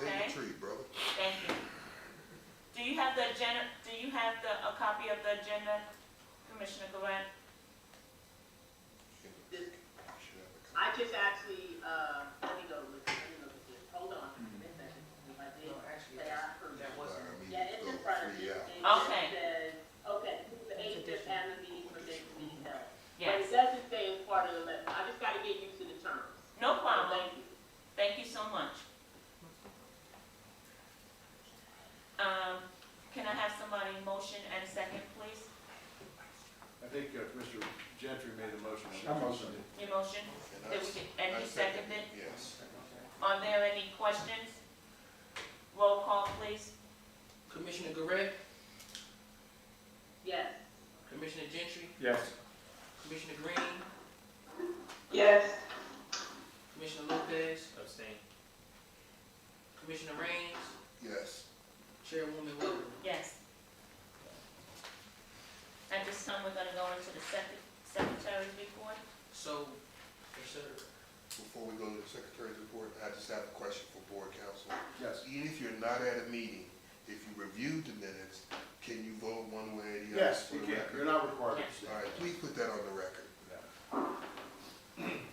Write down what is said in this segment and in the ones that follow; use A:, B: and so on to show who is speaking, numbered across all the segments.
A: Okay.
B: Save the tree, brother.
A: Thank you. Do you have the agenda, a copy of the agenda, Commissioner Glenn?
C: I just actually, let me go look at this. Hold on, a second. If I did,
D: No, actually,
C: say I approve.
D: that wasn't.
C: Yeah, it's in front of me. It
A: Okay.
C: just says, okay, the 85th Avenue meeting for this meeting held. But
A: Yes.
C: it doesn't say it's part of the letter. I just gotta get used to the terms.
A: No problem.
C: Thank you.
A: Thank you so much. Can I have somebody motion and second, please?
E: I think Mr. Gentry made the motion.
F: I motioned it.
A: Your motion? And you seconded it?
B: Yes.
A: Are there any questions? Roll call, please.
D: Commissioner Garrett,
C: Yes.
D: Commissioner Gentry,
F: Yes.
D: Commissioner Green,
C: Yes.
D: Commissioner Lopez. Abstain. Commissioner Raines,
B: Yes.
D: Chairwoman Wilson.
A: Yes. At this time, we're gonna go into the secretary's report.
D: So, consider.
B: Before we go to the secretary's report, I just have a question for board counsel.
F: Yes.
B: Even if you're not at a meeting, if you reviewed the minutes, can you vote one way or the other?
F: Yes,
B: for
F: you
B: the
F: can.
B: record?
F: You're not required to
A: Yes.
F: stay.
B: All right, please put that on the record.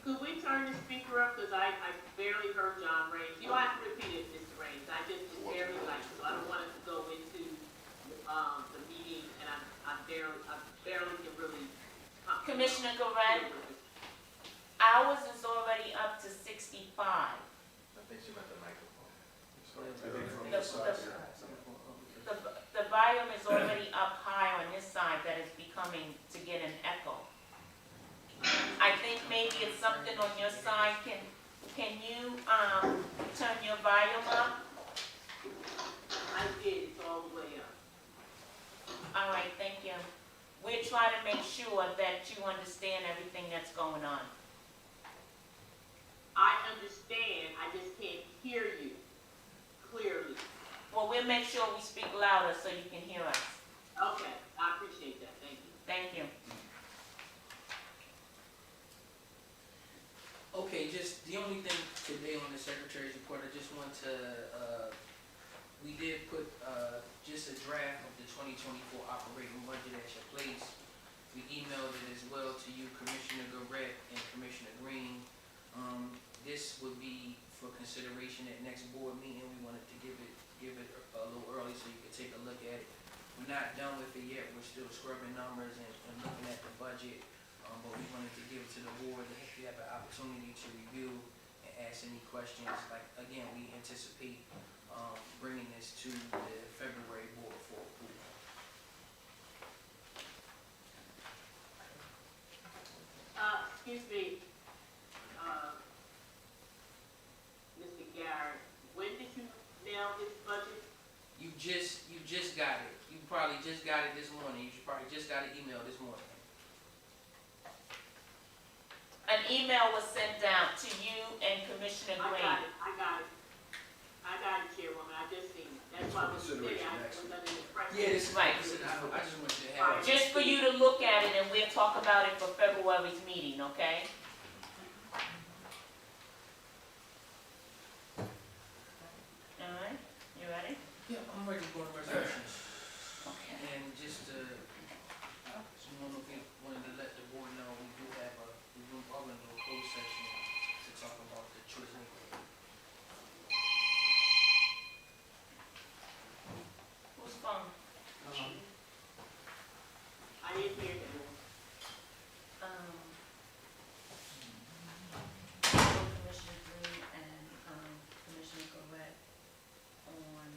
C: Could we turn the speaker up, because I barely heard John Raines. You don't have to repeat it, Mr. Raines. I just was barely like, so I don't want us to go into, the meeting, and I barely can really.
A: Commissioner Garrett, ours is already up to 65.
E: I think she meant the microphone.
F: I think from
A: The-
F: this side,
A: the- The volume is already up high on this side that is becoming to get an echo. I think maybe it's something on your side. Can you, turn your volume up?
C: I did, it's all the way up.
A: All right, thank you. We're trying to make sure that you understand everything that's going on.
C: I understand, I just can't hear you clearly.
A: Well, we'll make sure we speak louder so you can hear us.
C: Okay, I appreciate that, thank you.
A: Thank you.
D: Okay, just the only thing today on the secretary's report, I just want to, we did put, just a draft of the 2024 operating budget at your place. We emailed it as well to you, Commissioner Garrett and Commissioner Green. This would be for consideration at next board meeting. We wanted to give it a little early so you could take a look at it. We're not done with it yet. We're still scrubbing numbers and looking at the budget. But we wanted to give it to the board to have an opportunity to review and ask any questions. Like, again, we anticipate bringing this to the February board for approval.
C: Excuse me, Mr. Garrett, when did you mail this budget?
D: You just got it. You probably just got it this morning. You probably just got an email this morning.
A: An email was sent out to you and Commissioner
C: I
A: Green.
C: got it, Chairwoman, I just seen it. That's why I was saying, I was under the impression.
D: Yeah, this is
A: Right.
D: I just want you to have it.
A: Just for you to look at it, and we'll talk about it for February's meeting, okay? All right, you ready?
D: Yeah, I'm ready to go to resolutions.
A: Okay.
D: And just wanted to let the board know, we do have we are going to do a closed session to talk about the choice neighborhood.
A: Whose phone?
C: I didn't hear you.
A: Commissioner Green and Commissioner Correct on,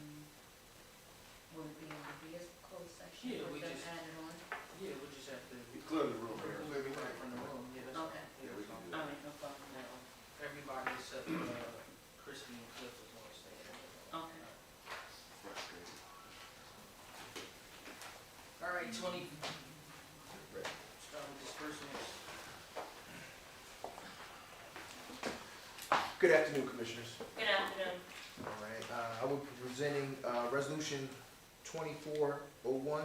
A: will it be on the closed section?
D: Yeah,
A: Or
D: we
A: is that
D: just-
A: added on?
D: Yeah, we just have to
F: Clear the room here.
D: remove everybody from the room. Yeah, that's
A: Okay.
D: fine.
F: Yeah, we can do
A: All
F: that.
A: right, no problem.
D: Everybody except Christie and Cliff is going to stay.
A: Okay.
B: Frustrated.
D: All right, 20. Start with disbursements.
G: Good afternoon, Commissioners.
A: Good afternoon.
G: All right, I will be presenting Resolution 2401.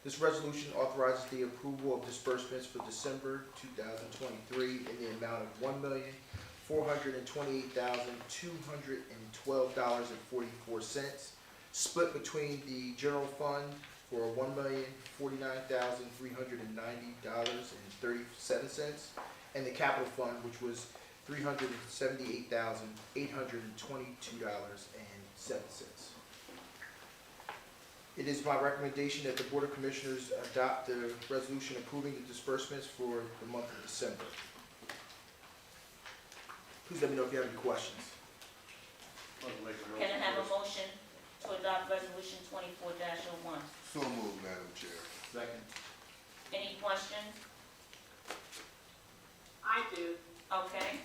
G: This resolution authorizes the approval of disbursements for December 2023 in the amount of $428,212.44, split between the general fund for $1,049,390.37, and the capital fund, which was $378,822.07. It is my recommendation that the Board of Commissioners adopt the resolution approving the disbursements for the month of December. Please let me know if you have any questions.
A: Can I have a motion to adopt resolution 24-01?
B: So moved, Madam Chair.
F: Second.
A: Any questions?
C: I do.
A: Okay.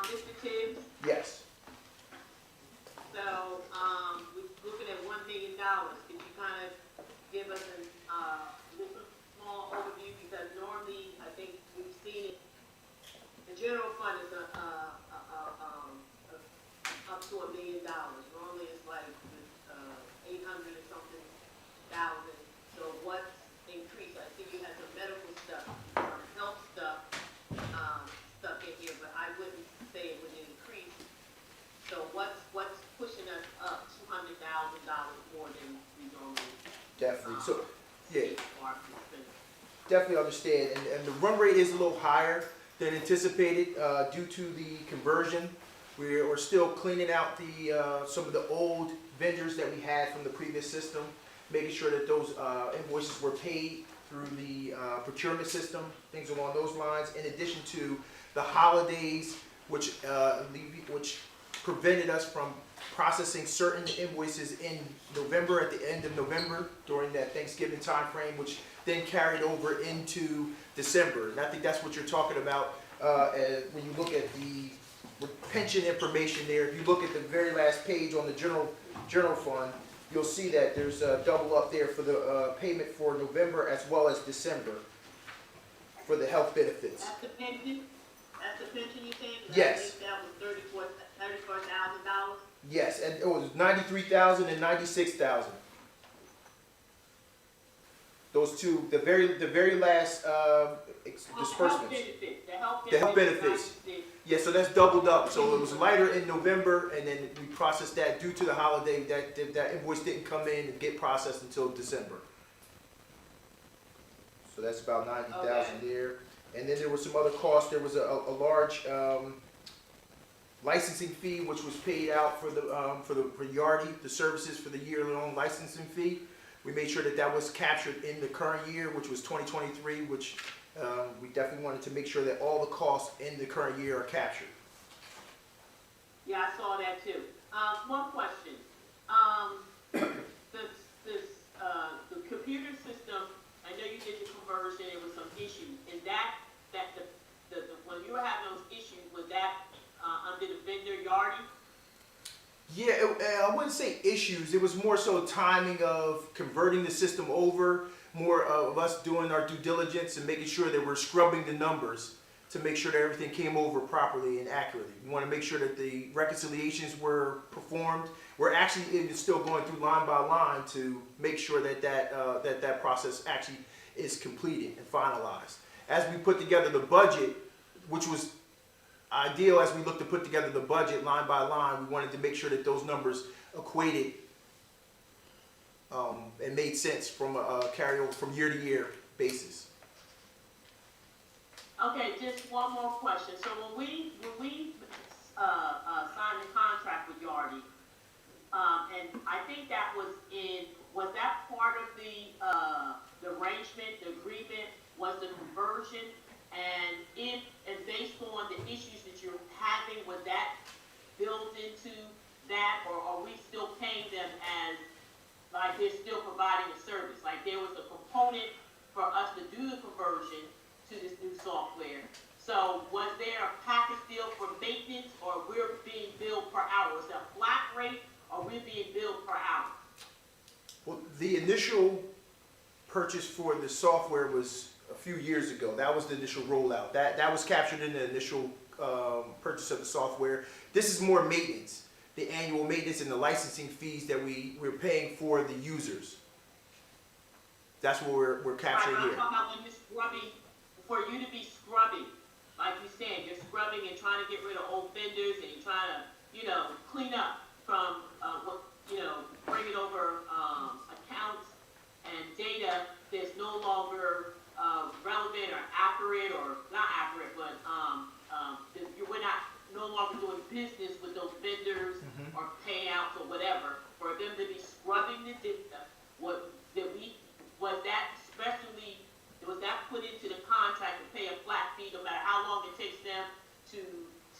C: Mr. Tibbs,
G: Yes.
C: so, we're looking at $1 million. Could you kind of give us a little small overview? Because normally, I think we've seen it, the general fund is up to $1 million. Normally, it's like, 800 and something thousand. So what's increased? I see you had some medical stuff, health stuff, stuck in here, but I wouldn't say it would increase. So what's pushing us up $200,000 more than we normally?
G: Definitely. So, yeah,
C: see for our expenses?
G: definitely understand. And the run rate is a little higher than anticipated due to the conversion. We're still cleaning out the some of the old vendors that we had from the previous system, making sure that those invoices were paid through the procurement system, things along those lines, in addition to the holidays, which prevented us from processing certain invoices in November, at the end of November, during that Thanksgiving time frame, which then carried over into December. And I think that's what you're talking about when you look at the pension information there. If you look at the very last page on the general fund, you'll see that there's a double up there for the payment for November as well as December for the health benefits.
C: That's the pension? That's the pension you think?
G: Yes.
C: I think that was $34,000.
G: Yes, and it was 93,000 and 96,000. Those two, the very last disbursements.
C: The health benefits.
G: 96. Yeah, so that's doubled up. So it was lighter in November, and then we processed that due to the holiday. That invoice didn't come in and get processed until December. So that's about 90,000 there. And then there was some other costs. There was a large licensing fee, which was paid out for Yardi, the services for the year-long licensing fee. We made sure that that was captured in the current year, which was 2023, which we definitely wanted to make sure that all the costs in the current year are captured.
C: Yeah, I saw that too. One question. The computer system, I know you did the conversion, there was some issues. Is that when you were having those issues, was that under the vendor Yardi?
G: Yeah, I wouldn't say issues. It was more so timing of converting the system over, more of us doing our due diligence and making sure that we're scrubbing the numbers to make sure that everything came over properly and accurately. We want to make sure that the reconciliations were performed. We're actually even still going through line by line to make sure that that process actually is completed and finalized. As we put together the budget, which was ideal as we looked to put together the budget line by line, we wanted to make sure that those numbers equated and made sense from a carryover from year to year basis.
C: Okay, just one more question. So when we signed the contract with Yardi, and I think that was that part of the arrangement, the agreement, was the conversion? And based on the issues that you're having, was that built into that, or are we still paying them as, like, they're still providing a service? Like, there was a component for us to do the conversion to this new software. So was there a package deal for maintenance, or we're being billed per hour? Is it a flat rate, or we're being billed per hour?
G: Well, the initial purchase for the software was a few years ago. That was the initial rollout. That was captured in the initial purchase of the software. This is more maintenance, the annual maintenance and the licensing fees that we're paying for the users. That's what we're capturing
C: Right,
G: here.
C: I'm talking about when you're scrubbing, for you to be scrubbing like you said, you're scrubbing and trying to get rid of old vendors and you're trying to, clean up from, bringing over, accounts and data that's no longer, relevant or accurate, or not accurate, but, we're not, no longer doing business with those vendors or payouts or whatever, for them to be scrubbing the data, was that put into the contract to pay a flat fee, no matter how long it takes them to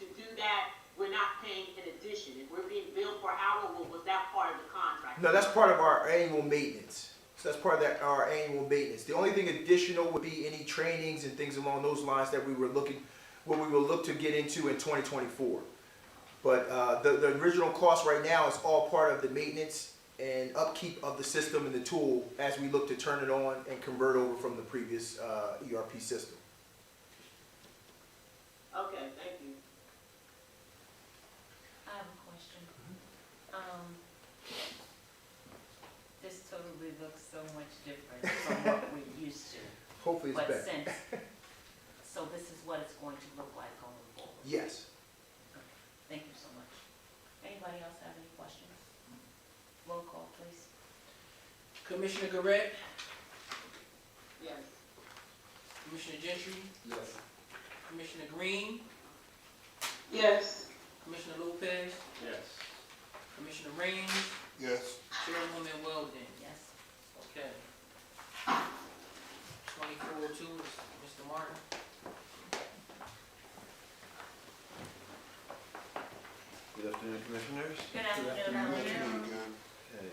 C: do that? We're not paying in addition. If we're being billed per hour, was that part of the contract?
G: No, that's part of our annual maintenance. So that's part of our annual maintenance. The only thing additional would be any trainings and things along those lines that we will look to get into in 2024. But the original cost right now is all part of the maintenance and upkeep of the system and the tool as we look to turn it on and convert over from the previous ERP system.
C: Okay, thank you.
A: I have a question. This totally looks so much different from what we're used to.
G: Hopefully it's
A: But
G: better.
A: so this is what it's going to look like going forward.
G: Yes.
A: Thank you so much. Anybody else have any questions? Roll call, please.
D: Commissioner Garrett,
C: Yes.
D: Commissioner Gentry,
F: Yes.
D: Commissioner Green,
C: Yes.
D: Commissioner Lopez,
F: Yes.
D: Commissioner Raines,
B: Yes.
D: Chairwoman Weldon.
A: Yes.
D: Okay. 2402, Mr. Martin.
H: Good afternoon, Commissioners.
A: Good afternoon.
H: Okay.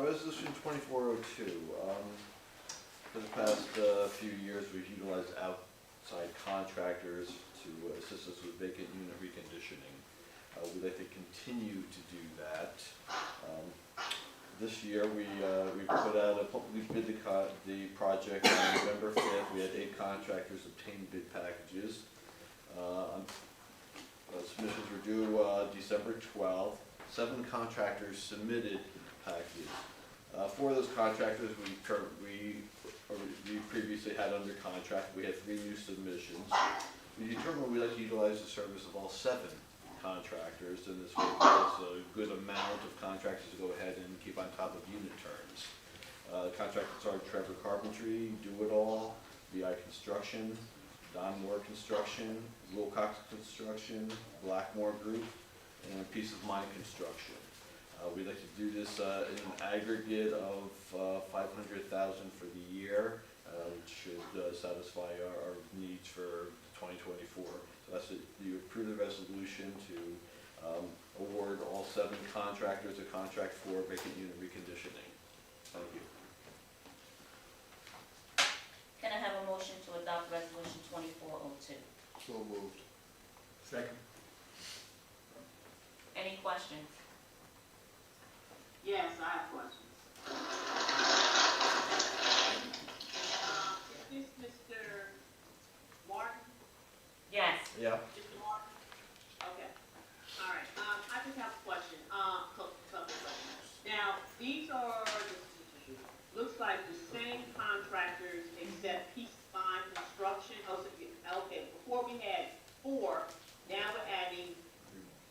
H: Resolution 2402. For the past few years, we've utilized outside contractors to assist us with vacant unit reconditioning. We'd like to continue to do that. This year, we bid the project on November 5th. We had 8 contractors obtain bid packages. Submissions were due December 12th. 7 contractors submitted packages. 4 of those contractors we previously had under contract. We had 3 new submissions. We determined we'd like to utilize the service of all 7 contractors, and this gives us a good amount of contractors to go ahead and keep on top of unit turns. Contractors are Trevor Carpentry, Do It All, BI Construction, Don Moore Construction, Wilcox Construction, Blackmore Group, and Peace of Mind Construction. We'd like to do this in an aggregate of $500,000 for the year, which should satisfy our needs for 2024. So that's you approve the resolution to award all 7 contractors a contract for vacant unit reconditioning. Thank you.
A: Can I have a motion to adopt resolution 2402?
B: So moved.
F: Second.
A: Any questions?
C: Yes, I have questions. Is this Mr. Martin?
A: Yes.
H: Yeah.
C: Mr. Martin? Okay. All right. I just have a question. Couple questions. Now, these are, looks like the same contractors except Peace of Mind Construction. Oh, so, okay, before we had 4, now we're adding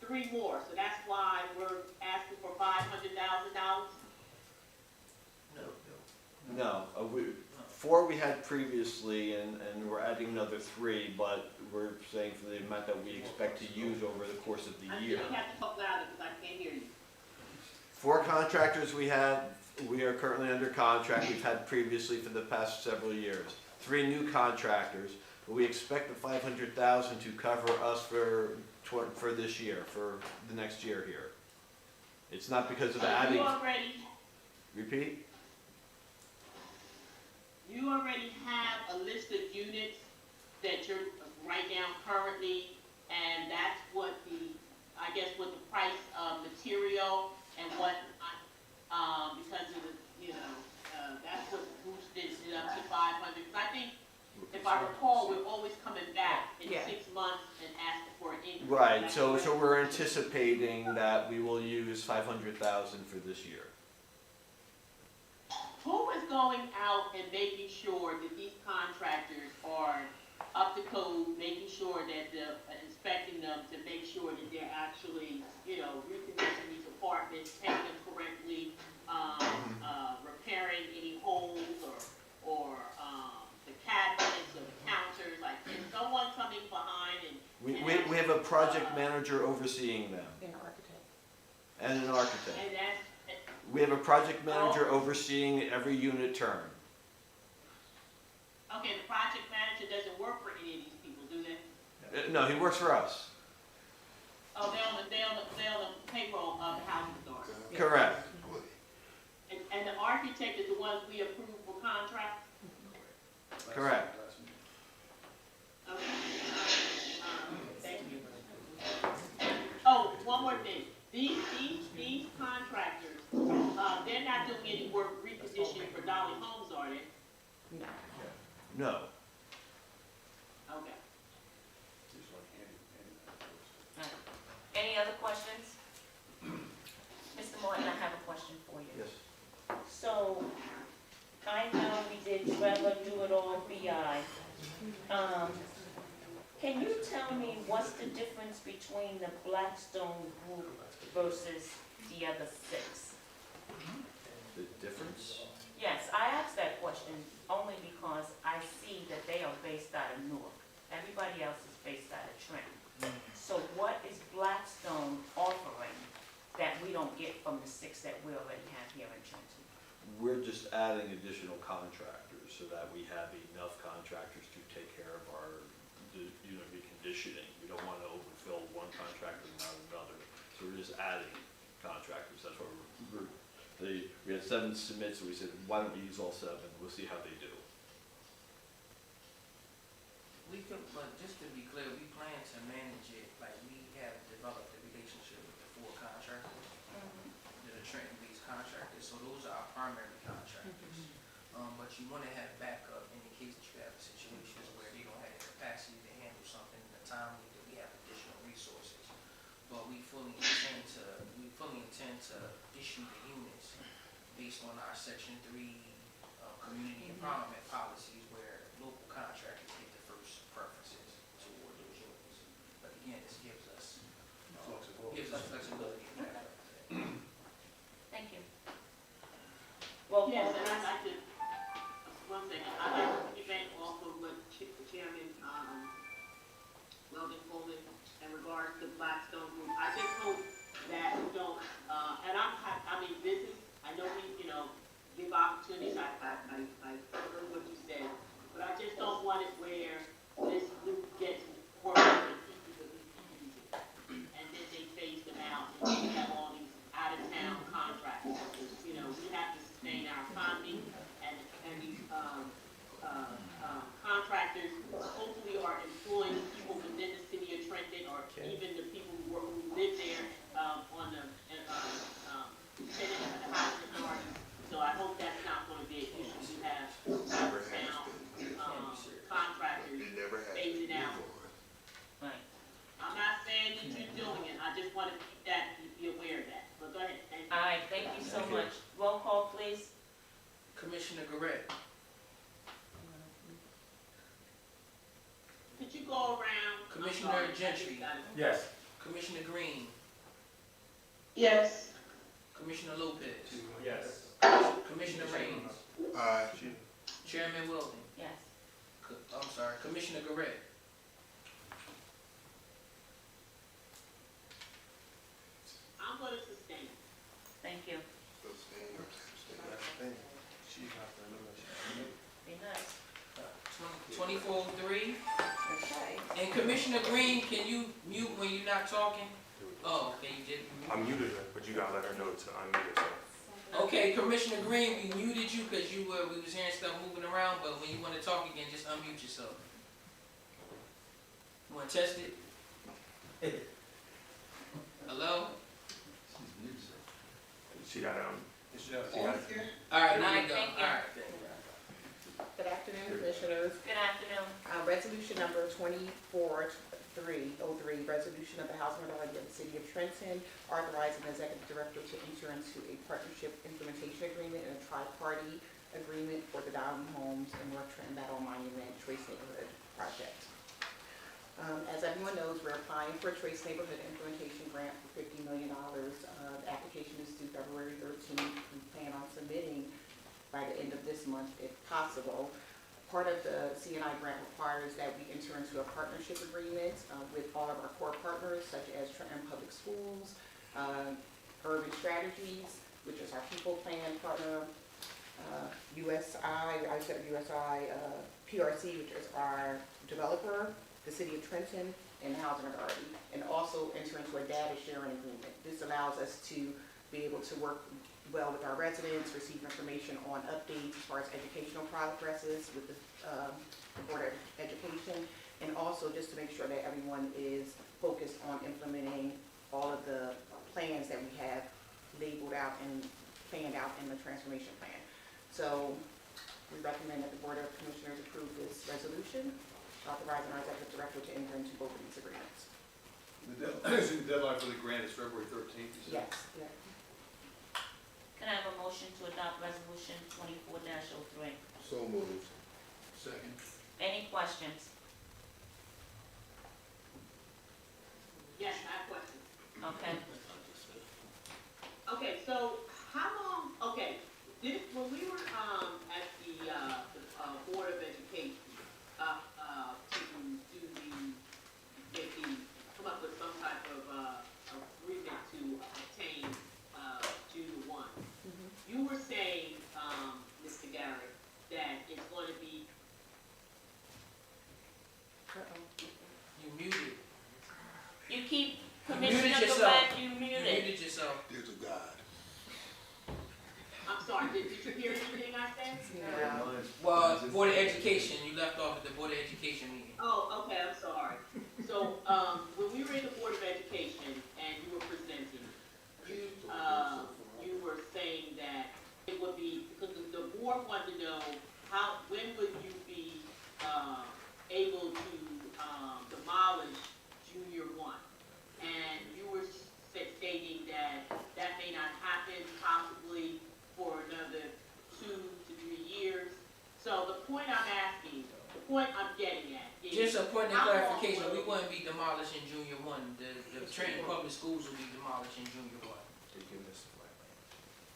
C: 3 more. So that's why we're asking for $500,000?
H: No, 4 we had previously, and we're adding another 3, but we're saying for the amount that we expect to use over the course of the year.
C: You have to talk louder because I can't hear you.
H: 4 contractors we are currently under contract, we've had previously for the past several years. 3 new contractors, but we expect the $500,000 to cover us for this year, for the next year here. It's not because of adding. Repeat?
C: You already have a list of units that you're right now currently, and that's what I guess what the price of material and what, because of the, that's what boosted it up to 500. Because I think, if I recall, we're always coming back in 6 months and asking for an increase.
H: Right, so we're anticipating that we will use $500,000 for this year.
C: Who is going out and making sure that these contractors are up to code, making sure that the, inspecting them to make sure that they're actually, reconditioning these apartments, paying them correctly, repairing any holes or the cabinets or the counters, like, is someone coming behind and.
H: We have a project manager overseeing them,
I: An architect.
H: and an architect.
C: And that's,
H: We have a project manager overseeing every unit turn.
C: okay, the project manager doesn't work for any of these people, do they?
H: No, he works for us.
C: Oh, they're on the payroll of the housing authority.
H: Correct.
C: And the architect is the ones we approve for contracts?
H: Correct.
C: Okay. Thank you. Oh, one more thing. These contractors, they're not doing any work reconditioning for Dolly Homes, are they?
I: No.
H: No.
C: Okay.
A: Any other questions? Mr. Martin, I have a question for you.
H: Yes.
A: So, I know we did Trevor Do It All BI. Can you tell me what's the difference between the Blackstone group versus the other 6?
H: The difference?
A: Yes, I asked that question only because I see that they are based out of Newark. Everybody else is based out of Trenton. So what is Blackstone offering that we don't get from the 6 that we already have here in Trenton?
H: We're just adding additional contractors so that we have enough contractors to take care of our, reconditioning. We don't want to overfill one contractor and not another. So we're just adding contractors. That's why we had 7 submits, so we said, why don't we use all 7? We'll see how they do.
D: We can, but just to be clear, we plan to manage it, like we have developed a relationship with the 4 contractors, that are Trenton-based contractors, so those are our primary contractors. But you wanna have backup in the case that you have situations where they don't have the capacity to handle something in the time that we have additional resources. But we fully intend to issue the units based on our Section 3, community empowerment policies where local contractors get the first preferences toward those units. But again, this gives us flexibility.
A: Thank you. Well,
C: Yes, and I'd like to, one second, I'd like to piggyback off of what Chairman, Weldon Coleman in regards to Blackstone Group. I just hope that we don't, and I know we, give opportunities, I heard what you said, but I just don't want it where this group gets work and then they phase them out and we have all these out-of-town contractors. We have to sustain our economy and these, contractors hopefully are employing people within the city of Trenton or even the people who live there, on the, tenant of the housing authority. So I hope that's not gonna be an issue. We have out-of-town, contractors
B: It never has.
C: phasing out.
A: right.
C: I'm not saying that you're doing it, I just wanna keep that, be aware of that. But go ahead, thank you.
A: All right, thank you so much. Roll call, please.
D: Commissioner Garrett,
C: Could you go around? I'm
D: Commissioner
C: sorry, I
D: Gentry.
C: just got it.
F: Yes.
D: Commissioner Green,
I: Yes.
D: Commissioner Lopez,
F: Yes.
D: Commissioner Raines, Chairman Weldon,
A: Yes.
D: Commissioner Garrett.
C: I'm gonna sustain.
A: Thank you. Be nice.
D: 2403.
A: Okay.
D: And Commissioner Green, can you mute when you're not talking? Oh, okay, you did.
J: I muted her, but you gotta let her know to unmute herself.
D: Okay, Commissioner Green, we muted you because we was hearing stuff moving around, but when you want to talk again, just unmute yourself. You want to test it? Hello?
J: She got
D: All right, now you
A: Alright,
D: go.
A: thank you.
D: All right.
I: Good afternoon, Commissioners.
A: Good afternoon.
I: Resolution number 24303, resolution of the Housing Authority of the City of Trenton, authorizing the Executive Director to enter into a partnership implementation agreement and a tri-party agreement for the Downey Homes in North Trenton Battle Monument Choice Neighborhood project. As everyone knows, we're applying for a Trace Neighborhood Implementation Grant for $50 million. The application is due February 13th. We plan on submitting by the end of this month if possible. Part of the CNI grant requires that we enter into a partnership agreement with all of our core partners, such as Trenton Public Schools, Urban Strategies, which is our people plan partner, PRC, which is our developer, the City of Trenton, and Housing Authority, and also enter into a data sharing agreement. This allows us to be able to work well with our residents, receive information on updates as far as educational progresses with the Board of Education, and also just to make sure that everyone is focused on implementing all of the plans that we have labeled out and planned out in the transformation plan. So we recommend that the Board of Commissioners approve this resolution, authorizing our executive director to enter into both of these agreements.
E: The deadline for the grant is February 13th, you said?
I: Yes, yeah.
A: Can I have a motion to adopt resolution 24-03?
B: So moved.
E: Second.
A: Any questions?
C: Yes, I have questions.
A: Okay.
C: Okay, so how long, okay, when we were, at the Board of Education, come up with some type of, agreement to obtain, Junior 1. You were saying, Mr. Garrett, that it's going to be,
D: You muted.
A: You keep,
D: You muted
A: Commissioner
D: yourself.
A: Gillette, you
D: You
A: muted.
D: muted yourself.
B: There's a God.
C: I'm sorry, did you hear anything I said?
I: Yeah.
D: Well, Board of Education, you left off at the Board of Education meeting.
C: Oh, okay, I'm sorry. So, when we were in the Board of Education and you were presenting, you were saying that it would be, because the board wanted to know when would you be, able to, demolish Junior 1? And you were stating that that may not happen possibly for another 2 to 3 years. So the point I'm getting at is.
D: Just a point of
C: how long
D: clarification,
C: will-
D: we wouldn't be demolishing Junior 1. The Trenton Public Schools will be demolishing Junior 1.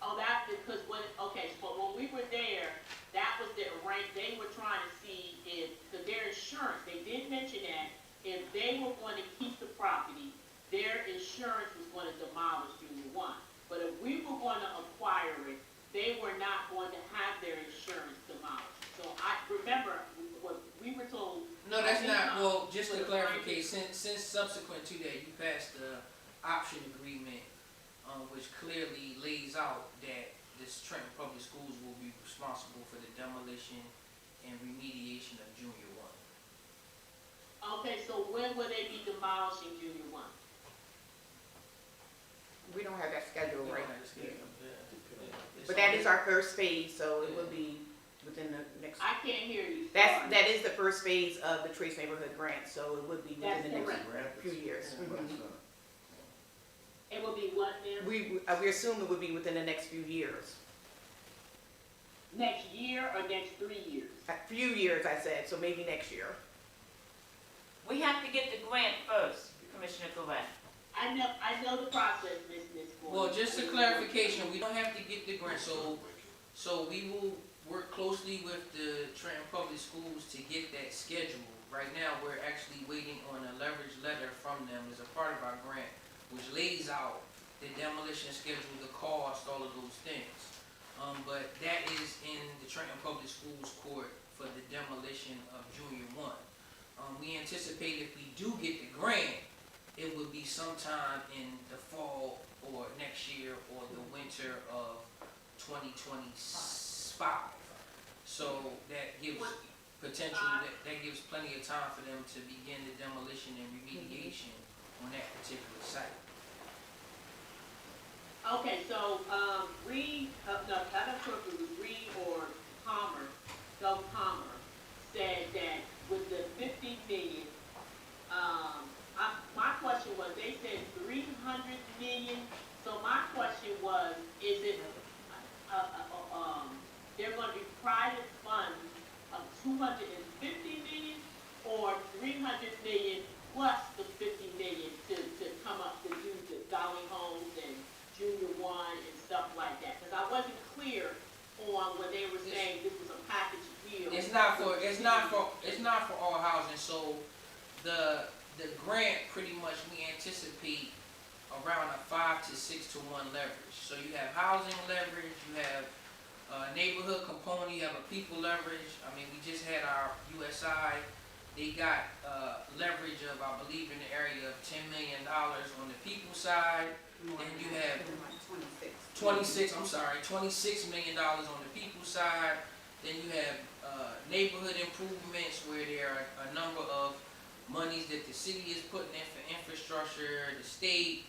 C: Oh, that's because but when we were there, that was the rank, they were trying to see if, because their insurance, they did mention that, if they were going to keep the property, their insurance was going to demolish Junior 1. But if we were going to acquire it, they were not going to have their insurance demolished. So I remember what we were told.
D: No, that's not, well, just to clarify, since subsequent to that, you passed the option agreement, which clearly lays out that this Trenton Public Schools will be responsible for the demolition and remediation of Junior 1.
C: Okay, so when will they be demolishing Junior 1?
I: We don't have that schedule
D: We don't
I: right
D: have to schedule,
I: now.
D: yeah. It's
I: But that
D: on-
I: is our first phase, so it will be within the next,
C: I can't hear you.
I: that is the first phase of the Trace Neighborhood Grant, so it would be within
C: That's
I: the next
C: correct.
I: few years.
C: It will be what then?
I: We assume it would be within the next few years.
C: Next year or next 3 years?
I: A few years, I said, so maybe next year.
A: We have to get the grant first, Commissioner Gillette.
C: I know the process, Miss Gordon.
D: Well, just a clarification, we don't have to get the grant, so we will work closely with the Trenton Public Schools to get that scheduled. Right now, we're actually waiting on a leverage letter from them as a part of our grant, which lays out the demolition schedule, the cost, all of those things. But that is in the Trenton Public Schools court for the demolition of Junior 1. We anticipate if we do get the grant, it would be sometime in the fall or next year or the winter of 2025. So that gives potential, that gives plenty of time for them to begin the demolition and remediation on that particular site.
C: Okay, so, Reed, no, I don't know if it was Reed or Palmer, Doug Palmer, said that with the 50 million, my question was, they said 300 million, so my question was, is it, they're gonna be private funds of 250 million, or dwelling homes and junior one and stuff like that? Because I wasn't clear on when they were saying this was a package deal.
D: It's not for all housing, so the grant, pretty much, we anticipate around a 5 to 6 to 1 leverage. So you have housing leverage, you have neighborhood component, you have a people leverage. I mean, we just had our USI, they got leverage of, I believe, in the area of $10 million on the people side. Then you have 26 million dollars on the people side. Then you have neighborhood improvements where there are a number of monies that the city is putting in for infrastructure, the state,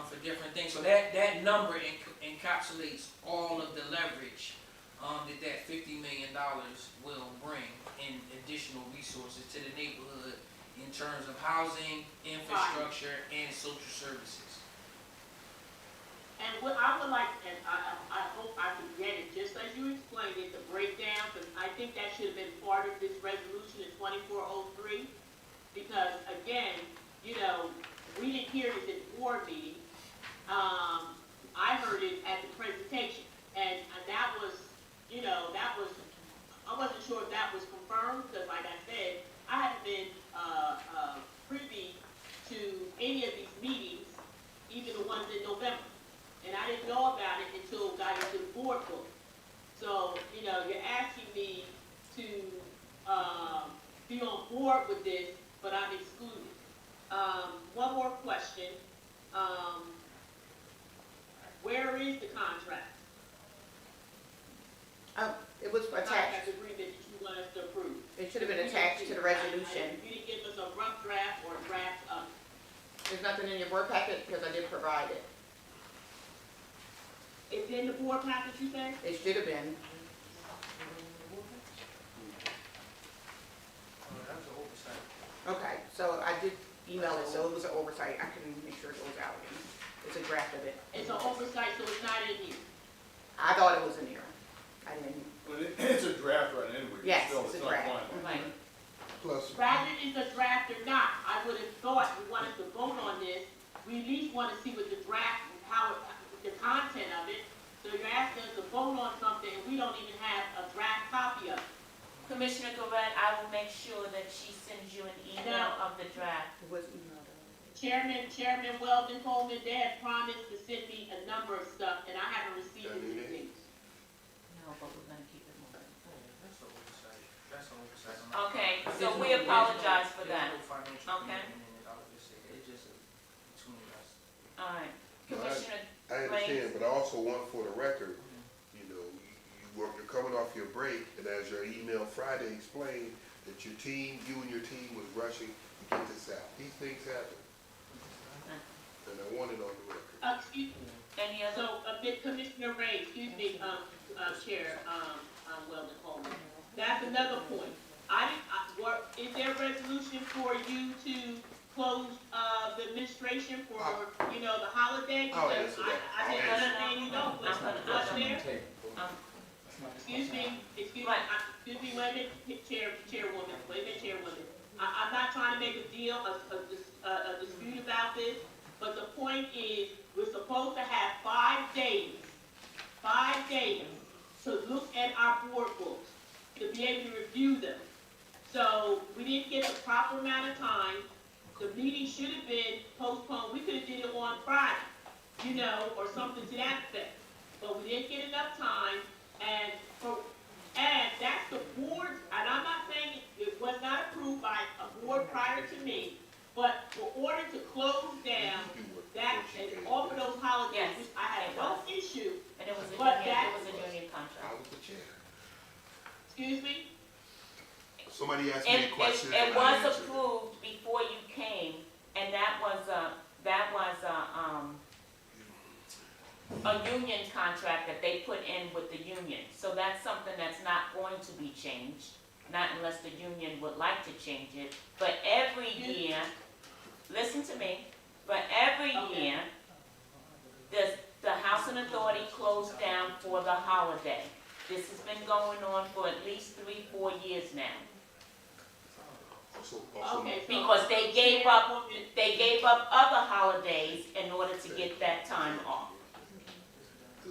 D: for different things. So that number encapsulates all of the leverage that $50 million will bring in additional resources to the neighborhood in terms of housing, infrastructure, and social services.
C: And what I would like, and I hope I can get it, just as you explained it, the breakdown, because I think that should have been part of this resolution in 2403. Because again, you know, we didn't hear this at the board meeting. I heard it at the presentation, and that was, you know, I wasn't sure if that was confirmed, because like I said, I haven't been privy to any of these meetings, even the ones in November. And I didn't know about it until got into the board book. So, you know, you're asking me to be on board with this, but I'm excluded. One more question. Where is the contract?
I: It was attached.
C: Contract agreement that you want us to approve.
I: It should have been attached to the resolution.
C: You didn't give us a rough draft or a draft of it.
I: There's nothing in your board packet because I did provide it.
C: It's in the board package, you say?
I: It should have been.
D: That's an oversight.
I: Okay, so I did email it, so it was an oversight. I can make sure it goes out. It's a draft of it.
C: It's an oversight, so it's not in here.
I: I thought it was in there. I didn't.
E: But it's a draft right anyway.
I: Yes,
E: Still,
I: it's a
E: not
I: draft.
E: final.
A: Right.
B: Plus,
C: Rather it's a draft or not, I would have thought we wanted to vote on this. We at least want to see what the draft, the content of it. So you're asking us to vote on something and we don't even have a draft copy of it.
A: Commissioner Garrett, I will make sure that she sends you an email of the draft.
I: It was emailed.
C: Chairman Weldon Coleman, they had promised to send me a number of stuff and I haven't received anything.
A: No, but we're gonna keep it moving.
D: That's an oversight. That's an oversight.
A: Okay,
D: But
A: so
D: there's
A: we
D: no-
A: apologize for
D: there's
A: that.
D: no financial
A: Okay.
D: commitment in it. I would just say, it's just between us.
A: All right.
B: No,
A: Commissioner,
B: I understand, but I also want for the record, you know, you're coming off your break, and as your email Friday explained, that your team, you and your team was rushing to get this out. These things happen, and I want it on the record.
C: Excuse me.
A: any other?
C: So, Commissioner Ray, excuse me, Chair, Weldon Coleman. That's another point. Is there a resolution for you to close, the administration for, you know, the holiday?
B: I'll
C: Because
B: answer that.
C: I didn't
B: I'll answer
C: understand you don't, what's there? Excuse me,
A: Right.
C: excuse me, wait a minute, Chairwoman, wait a minute, Chairwoman. I'm not trying to make a deal, a dispute about this, but the point is, we're supposed to have 5 days to look at our board books, to be able to review them. So, we didn't get a proper amount of time, the meeting should have been postponed, we could have did it on Friday, you know, or something to that effect. But we didn't get enough time, and that's the board, and I'm not saying it was not approved by a board prior to me, but for order to close down that and offer those holidays,
A: Yes,
C: which I had
A: it
C: no
A: was.
C: issue,
A: And it was a
C: But
A: union,
C: that-
A: it was a union
B: I
A: contract.
B: was the chair.
C: excuse me?
B: Somebody asked me a question.
A: It
B: and I
A: was
B: answered it.
A: approved before you came, and that was a union contract that they put in with the union. So that's something that's not going to be changed, not unless the union would like to change it. But every year, listen to me, but every
C: Okay.
A: year, the Housing Authority closed down for the holiday. This has been going on for at least 3-4 years now.
B: Also,
C: Okay, so.
A: Because they gave up other holidays in order to get that time off.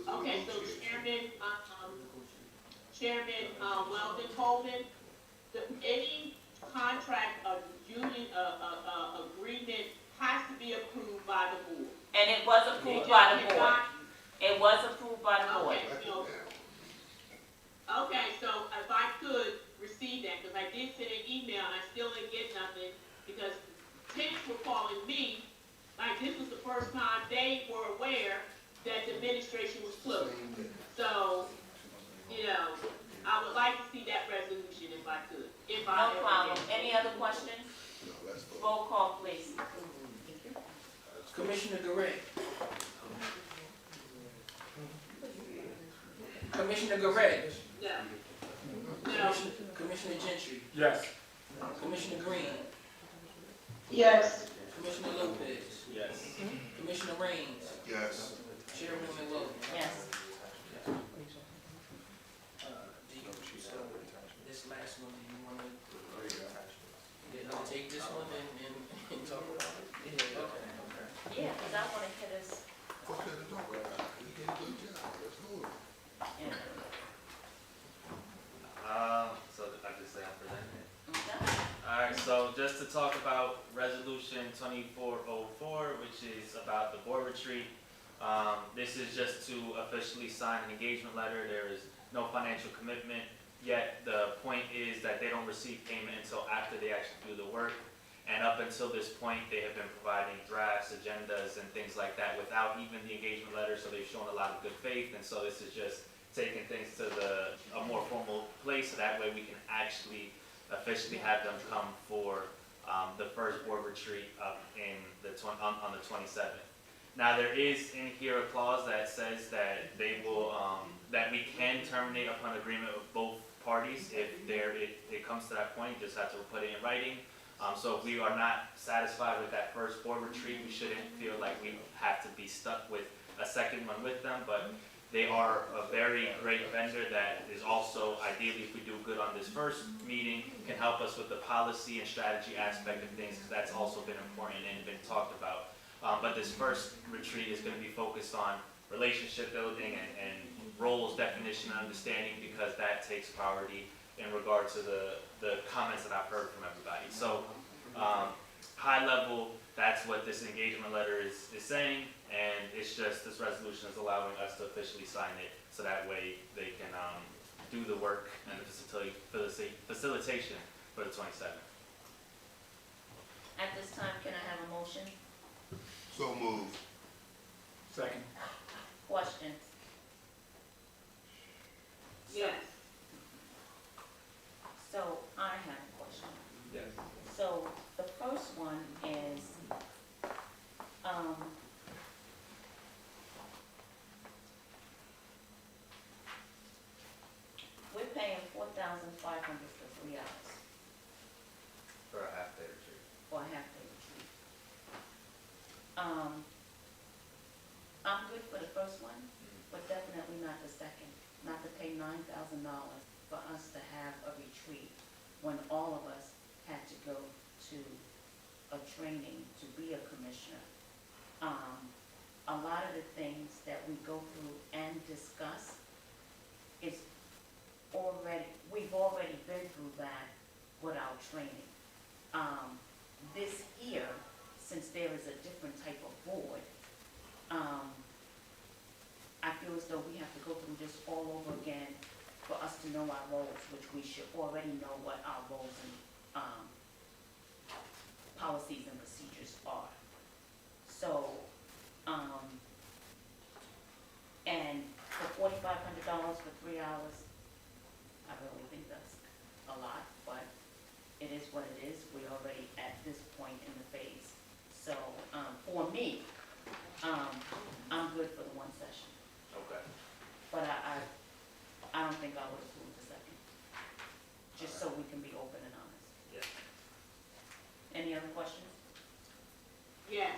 C: Okay, so Chairman, Weldon Coleman, any contract or union, agreement has to be approved by the board.
A: And it was approved by the board. It was approved by the board.
C: Okay, so if I could receive that, because I did send an email and I still didn't get nothing, because tenants were calling me, like this was the first time they were aware that the administration was closed. So, you know, I would like to see that resolution if I could, if I
A: No
C: ever
A: problem.
C: get it.
A: Any other questions?
B: No, let's vote.
A: Roll call, please.
D: Commissioner Garrett. Commissioner Garrett.
C: No. No.
D: Commissioner Gentry.
F: Yes.
D: Commissioner Green.
C: Yes.
D: Commissioner Lopez.
H: Yes.
D: Commissioner Raines.
B: Yes.
D: Chairwoman Wilson.
A: Yes.
D: So this last one, do you want to take this one and talk about it? Okay.
A: Yeah, because I want to hit us.
B: Okay, let's talk about it. You did a good job. Let's hold it.
A: Yeah.
K: So I just say I'm presenting it.
A: Okay.
K: Alright, so just to talk about resolution 2404, which is about the board retreat. This is just to officially sign an engagement letter. There is no financial commitment yet. The point is that they don't receive payment until after they actually do the work. And up until this point, they have been providing drafts, agendas, and things like that without even the engagement letter, so they've shown a lot of good faith. And so this is just taking things to a more formal place, so that way we can actually officially have them come for the first board retreat up in on the 27th. Now, there is in here a clause that says that they will, that we can terminate upon agreement with both parties if it comes to that point. You just have to put it in writing. So if we are not satisfied with that first board retreat, we shouldn't feel like we have to be stuck with a second one with them, but they are a very great vendor that is also, ideally, if we do good on this first meeting, can help us with the policy and strategy aspect of things, because that's also been important and been talked about. But this first retreat is going to be focused on relationship building and roles definition and understanding, because that takes priority in regard to the comments that I've heard from everybody. So high level, that's what this engagement letter is saying, and it's just this resolution is allowing us to officially sign it, so that way they can do the work and the facilitation for the 27th.
A: At this time, can I have a motion?
B: So moved.
F: Second.
A: Questions?
C: Yes.
A: So I have a question.
H: Yes.
A: So the first one is, we're paying $4,500 for 3 hours
K: For a half day retreat.
A: for a half-day retreat. I'm good for the first one, but definitely not the second. Not to pay $9,000 for us to have a retreat when all of us had to go to a training to be a commissioner. A lot of the things that we go through and discuss is we've already been through that with our training. This here, since there is a different type of board, I feel as though we have to go through this all over again for us to know our roles, which we should already know what our roles and policies and procedures are. So, and for $4,500 for 3 hours, I really think that's a lot, but it is what it is. We're already at this point in the phase. So, for me, I'm good for the one session.
K: Okay.
A: But I don't think I would approve the second, just so we can be open and honest.
K: Yeah.
A: Any other questions?
C: Yes.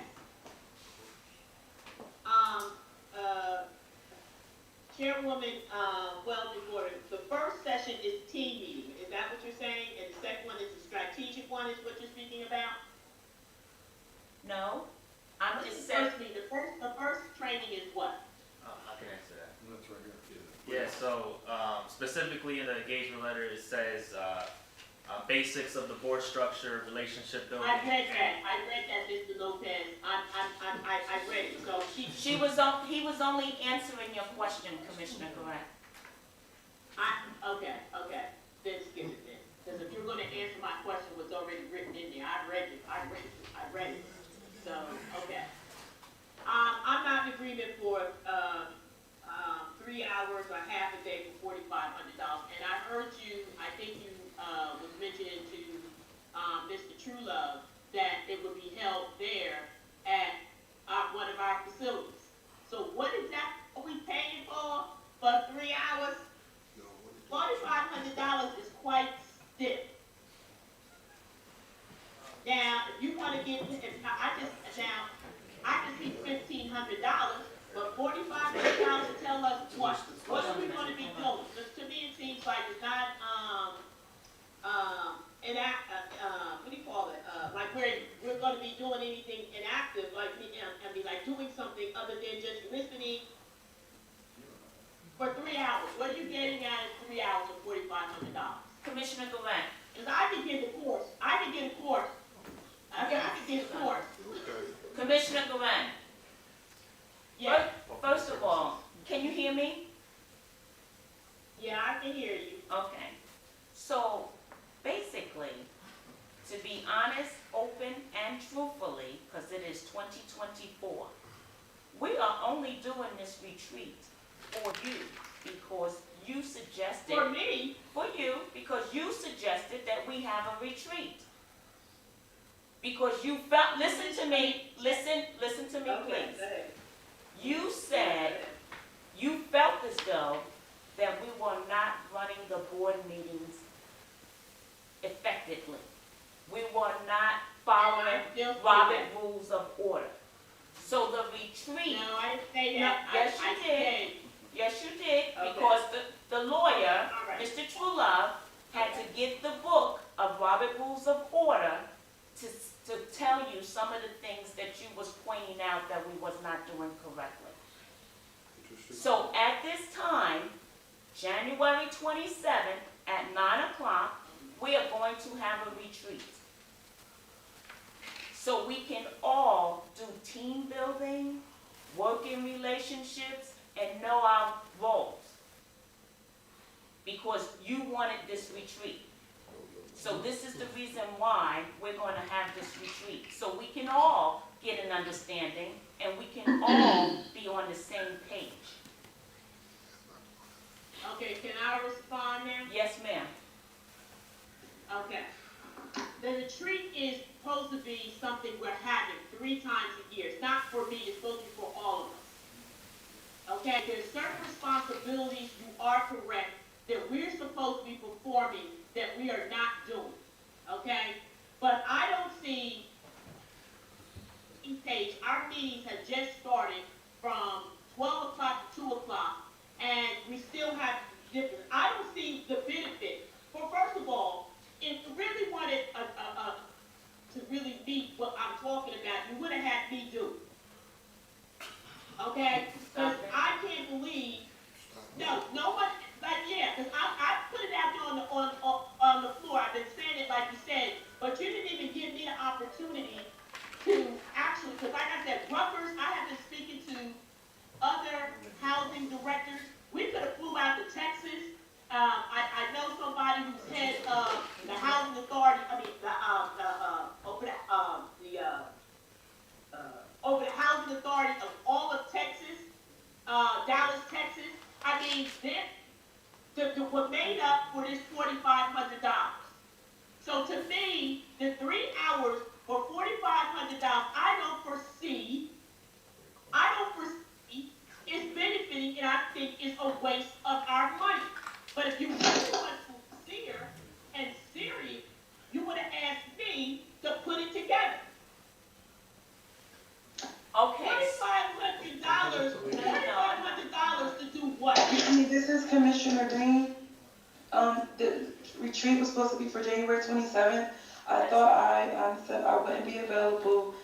C: Chairwoman, well, before, the first session is team meeting, is that what you're saying? And the second one is the strategic one, is what
A: No, I'm
C: What's
A: just
C: the
A: saying,
C: first meeting? The first training is what?
K: I can answer that.
E: That's right here.
K: Yeah, so specifically in the engagement letter, it says basics of the board structure, relationship building.
C: I read that, Mr. Lopez, I read it, so
A: he was only answering your question, Commissioner Correct.
C: okay, then skip it then. Because if you're gonna answer my question, what's already written in there, I read it. So, okay. I'm not in agreement for, 3 hours or half a day for $4,500. And I heard you, I think you, was mentioning to, Mr. Truelove that it would be held there at, one of our facilities. So what exactly are we paying for 3 hours?
B: You know, what is-
C: $4,500 is quite stiff. Now, if you wanna get, I can see $1,500, but $4,500 to tell us what are we gonna be doing? Because to me, it seems like it's not, what do you call it? Like we're gonna be doing anything inactive, like, like doing something other than just listening for 3 hours. What are you getting at in 3 hours for $4,500?
A: Commissioner Correct.
C: Because I can get a course. I can get a course.
B: Okay.
A: Commissioner Correct.
C: Yeah,
A: First of all, can you hear me?
C: yeah, I can hear you.
A: Okay. So, basically, to be honest, open, and truthfully, because it is 2024, we are only doing this retreat for you because you suggested.
C: For me,
A: For you, because you suggested that we have a retreat. Because you felt, listen to me, listen to me,
C: okay,
A: please.
C: go ahead.
A: You said you felt as though that we were not running the board meetings effectively. We were not following
C: And I still feel
A: Robert
C: that.
A: rules of order. So the retreat,
C: No, I didn't say
A: No,
C: that.
A: yes,
C: I
A: you did.
C: said,
A: yes, you did,
C: Okay.
A: because the lawyer,
C: all right.
A: Mr. Truelove, had to get the book of Robert Rules of Order to tell you some of the things that you was pointing out that we was not doing correctly.
B: Interesting.
A: So at this time, January 27th at 9 o'clock, we are going to have a retreat. So we can all do team building, working relationships, and know our roles. Because you wanted this retreat. So this is the reason why we're going to have this retreat. So we can all get an understanding and we can all be on the same page.
C: Okay, can I respond now?
A: Yes, ma'am.
C: Okay. The retreat is supposed to be something we're having 3 times a year. It's not for me, it's supposed to be for all of us. Okay, there's certain responsibilities, you are correct, that we're supposed to be performing that we are not doing. Okay? But I don't see, page, our meetings have just started from 12 o'clock to 2 o'clock, and we still have different, I don't see the benefit. Well, first of all, if you really wanted to really meet what I'm talking about, you would have had me do it. Okay? Because I can't believe, no one, like, yeah, because I put it out there on the floor, I've been saying it like you said, but you didn't even give me the opportunity to actually, because like I said, Rutgers, I have been speaking to other housing directors. We could have flew out to Texas. I know somebody who's head of the housing authority, over the housing authority of all of Texas, Dallas, Texas. I mean, we're made up for this $4,500. So to me, the 3 hours for $4,500, I don't foresee is benefiting, and I think it's a waste of our money. But if you really want sincere and serious, you would have asked me to put it together.
A: Okay.
C: $4,500 to do what?
L: This is Commissioner Green. The retreat was supposed to be for January 27th. I thought I said I wouldn't be available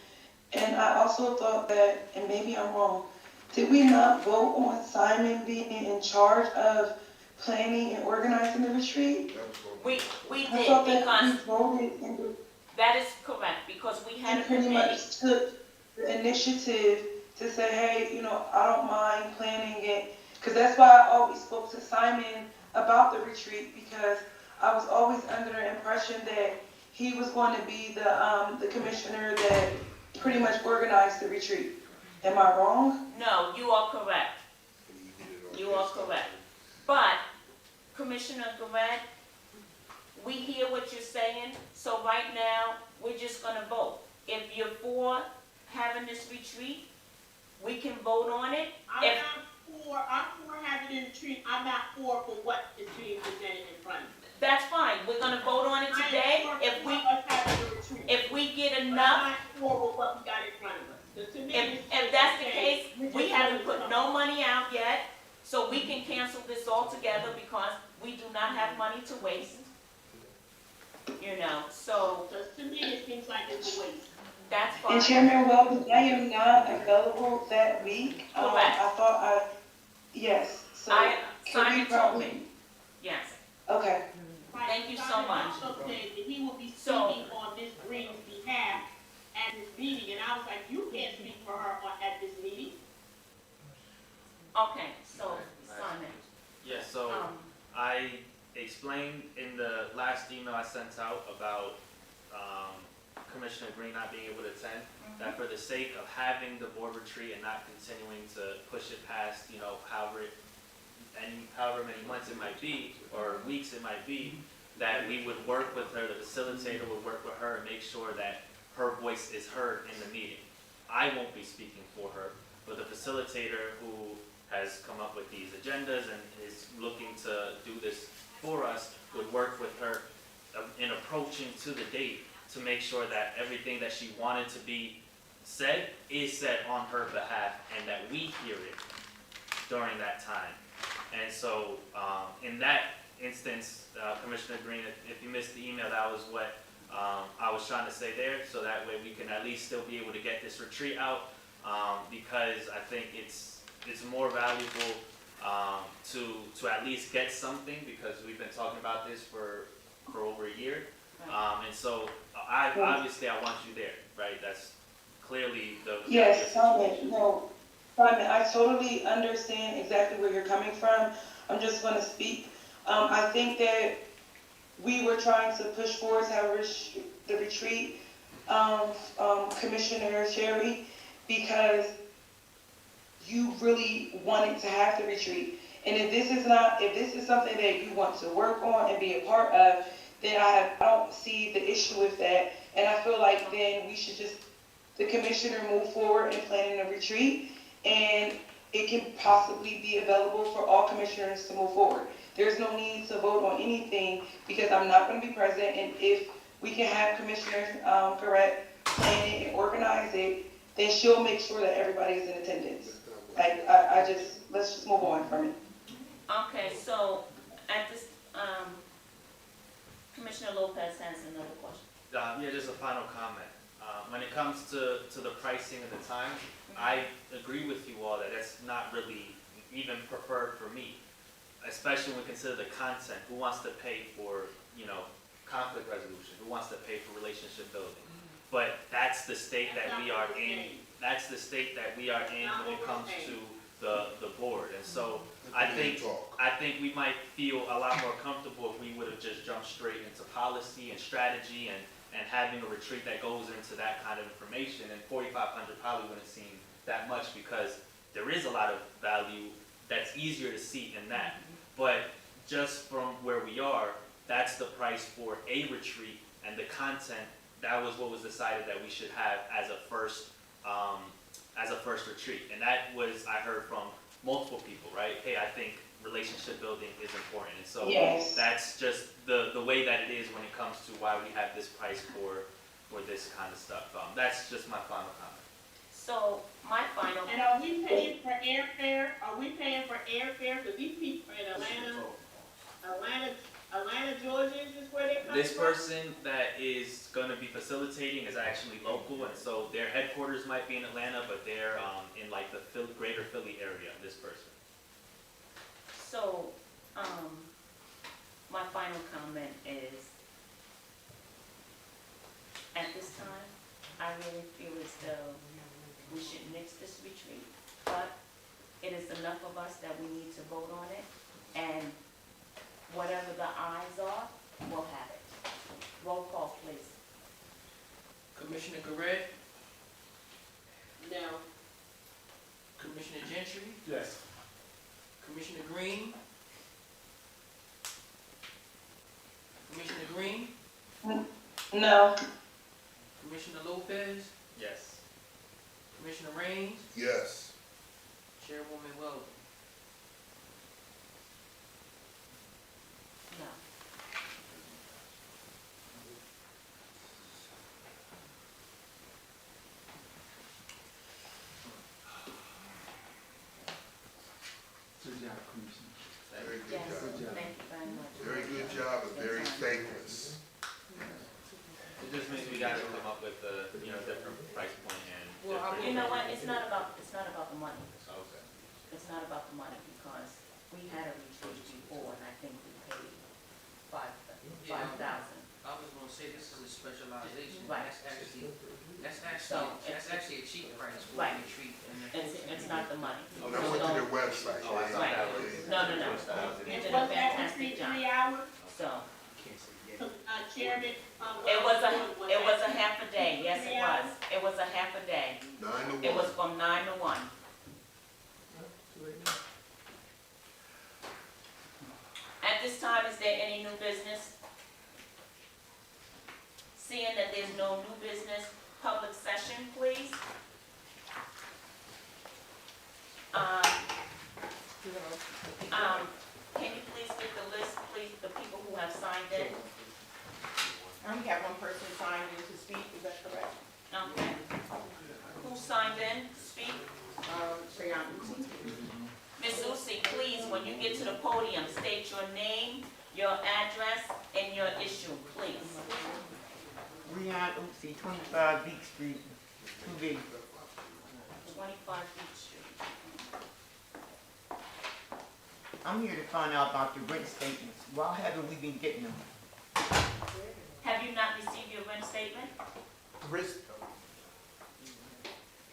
L: And I also thought that, and maybe I'm wrong, did we not vote on Simon being in charge of planning and organizing the retreat?
B: That was gonna be-
A: We
L: I
A: did,
L: thought that
A: because
L: we voted and
A: that is correct, because we had a
L: pretty
A: committee.
L: much took the initiative to say, hey, I don't mind planning it. Because that's why I always spoke to Simon about the retreat, because I was always under the impression that he was going to be the commissioner that pretty much organized the retreat. Am I wrong?
A: No, you are correct.
B: and he did it on
A: You
B: his
A: are
B: time.
A: correct. But, Commissioner Garrett, we hear what you're saying, so right now, we're just gonna vote. If you're for having this retreat, we can vote on it.
C: I'm for having a retreat, I'm not for what is being presented in front of me.
A: That's fine, we're gonna vote on it today. If we get enough,
C: I'm not for what we got in front of us. 'Cause to me,
A: if that's the case, we haven't put no money out yet, so we can cancel this altogether because we do not have money to waste. So
C: Because to me, it seems like it's a waste.
A: that's fine.
L: And Chairman Weldon, I am not available that week.
A: Correct.
L: Yes, so.
A: Simon told me, yes.
L: Okay.
A: Thank you so
C: Simon
A: much.
C: also said that he will be
A: So-
C: speaking on Ms. Green's behalf at this meeting, and I was like, you can't speak for her at this meeting.
A: Okay, so Simon,
K: Yeah, so I explained in the last email I sent out about Commissioner Green not being able to attend, that for the sake of having the board retreat and not continuing to push it past, however many months it might be, or weeks it might be, that we would work with her, the facilitator would work with her and make sure that her voice is heard in the meeting. I won't be speaking for her, but the facilitator who has come up with these agendas and is looking to do this for us would work with her in approaching to the date to make sure that everything that she wanted to be said is said on her behalf and that we hear it during that time. And so, in that instance, Commissioner Green, if you missed the email, that was what I was trying to say there, so that way we can at least still be able to get this retreat out, because I think it's more valuable to at least get something, because we've been talking about this for over a year. And so, obviously I want you there, right? That's clearly the.
L: Yes, Simon, no, Simon, I totally understand exactly where you're coming from. I'm just gonna speak. I think that we were trying to push forward to have the retreat, Commissioner Sherry, because you really wanted to have the retreat. And if this is something that you want to work on and be a part of, then I don't see the issue with that. And I feel like then we should just, the commissioner move forward in planning a retreat, and it can possibly be available for all commissioners to move forward. There's no need to vote on anything because I'm not going to be present, and if we can have Commissioner correct plan it and organize it, then she'll make sure that everybody is in attendance. Like, let's just move on from it.
A: okay, so at this, Commissioner Lopez has another question.
K: Yeah, just a final comment. When it comes to the pricing and the time, I agree with you all that that's not really even preferred for me, especially when we consider the content. Who wants to pay for, conflict resolution? Who wants to pay for relationship building? But that's the state that we are in. That's the state that we are in when it comes to the board. And so I think we might feel a lot more comfortable if we would have just jumped straight into policy and strategy and having a retreat that goes into that kind of information. And 4,500 probably wouldn't seem that much because there is a lot of value that's easier to see in that. But just from where we are, that's the price for a retreat, and the content, that was what was decided that we should have as a first retreat. And that was, I heard from multiple people, right? Hey, I think relationship building is important. And so
L: Yes.
K: that's just the way that it is when it comes to why we have this price for this kind of stuff. That's just my final comment.
A: So, my final,
C: And are we paying for airfare? Are we paying for airfare? Because these people in Atlanta Atlanta, Georgia is just where they come
K: This
C: from?
K: person that is gonna be facilitating is actually local, and so their headquarters might be in Atlanta, but they're, in like the greater Philly area, this person.
A: So, my final comment is, at this time, I really feel as though we should nix this retreat, but it is enough of us that we need to vote on it, and whatever the ayes are, we'll have it. Roll call, please.
D: Commissioner Garrett,
C: No.
D: Commissioner Gentry,
F: Yes.
D: Commissioner Green. Commissioner Green,
L: No.
D: Commissioner Lopez,
K: Yes.
D: Commissioner Raines,
B: Yes.
D: Chairwoman Weldon.
A: No.
F: Good job, Commissioner.
B: Very good
A: Yes,
B: job.
A: thank you very much.
B: Very good job and very thankless.
K: It just means we gotta come up with a, different price point and.
D: Well, I
A: You know what, it's not about the money.
K: Okay.
A: It's not about the money, because we had a retreat before, and I think we paid $5,000.
D: I was gonna say this is a specialization,
A: Right.
D: that's
A: So,
D: actually a cheap price for
A: Right.
D: a retreat.
A: It's not the money.
B: And I went to their website.
K: Oh, I thought
A: Right.
K: that was.
A: No. You
C: And
A: did a
C: was that
A: fantastic
C: retreat
A: job.
C: 3 hours?
A: So,
C: Chairman,
A: it was a half a day, yes it was. It was a half a day.
B: 9 to
A: It was
B: 1.
A: from 9 to 1. At this time, is there any new business? Seeing that there's no new business, public session, please. Can you please get the list, please, the people who have signed in?
I: We have one person signed in to speak, is that correct?
A: Okay. Who signed in to speak?
I: Trayon.
A: Ms. Lucy, please, when you get to the podium, state your name, your address, and your issue, please.
M: Rion Oopsie, 25 Beach Street, 2B.
A: 25 Beach Street.
M: I'm here to find out about the rent statements. Why haven't we been getting them?
A: Have you not received your rent statement?
G: Risk,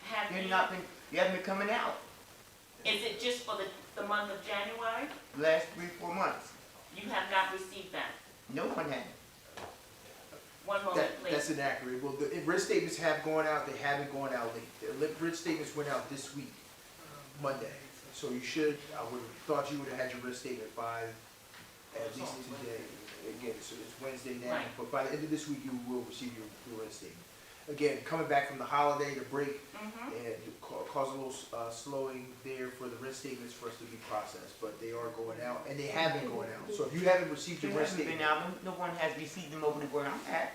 A: Have
M: They're
A: you?
M: not been, they haven't been coming out
A: Is it just for the month of January?
M: last 3-4 months.
A: You have not received that?
M: No one had.
A: One moment,
G: that's
A: please.
G: inaccurate. Well, the risk statements have gone out, they haven't gone out late. The risk statements went out this week, Monday. So you should, I would have thought you would have had your risk statement by at least today. Again, so it's Wednesday now,
A: Right.
G: but by the end of this week, you will receive your risk statement. Again, coming back from the holiday, the break,
A: Mhm.
G: and it caused a little slowing there for the rent statements for us to be processed, but they are going out, and they have been going out. So if you haven't received
M: They
G: your rent
M: haven't been
G: statement,
M: out. No one has received them over the where I'm at.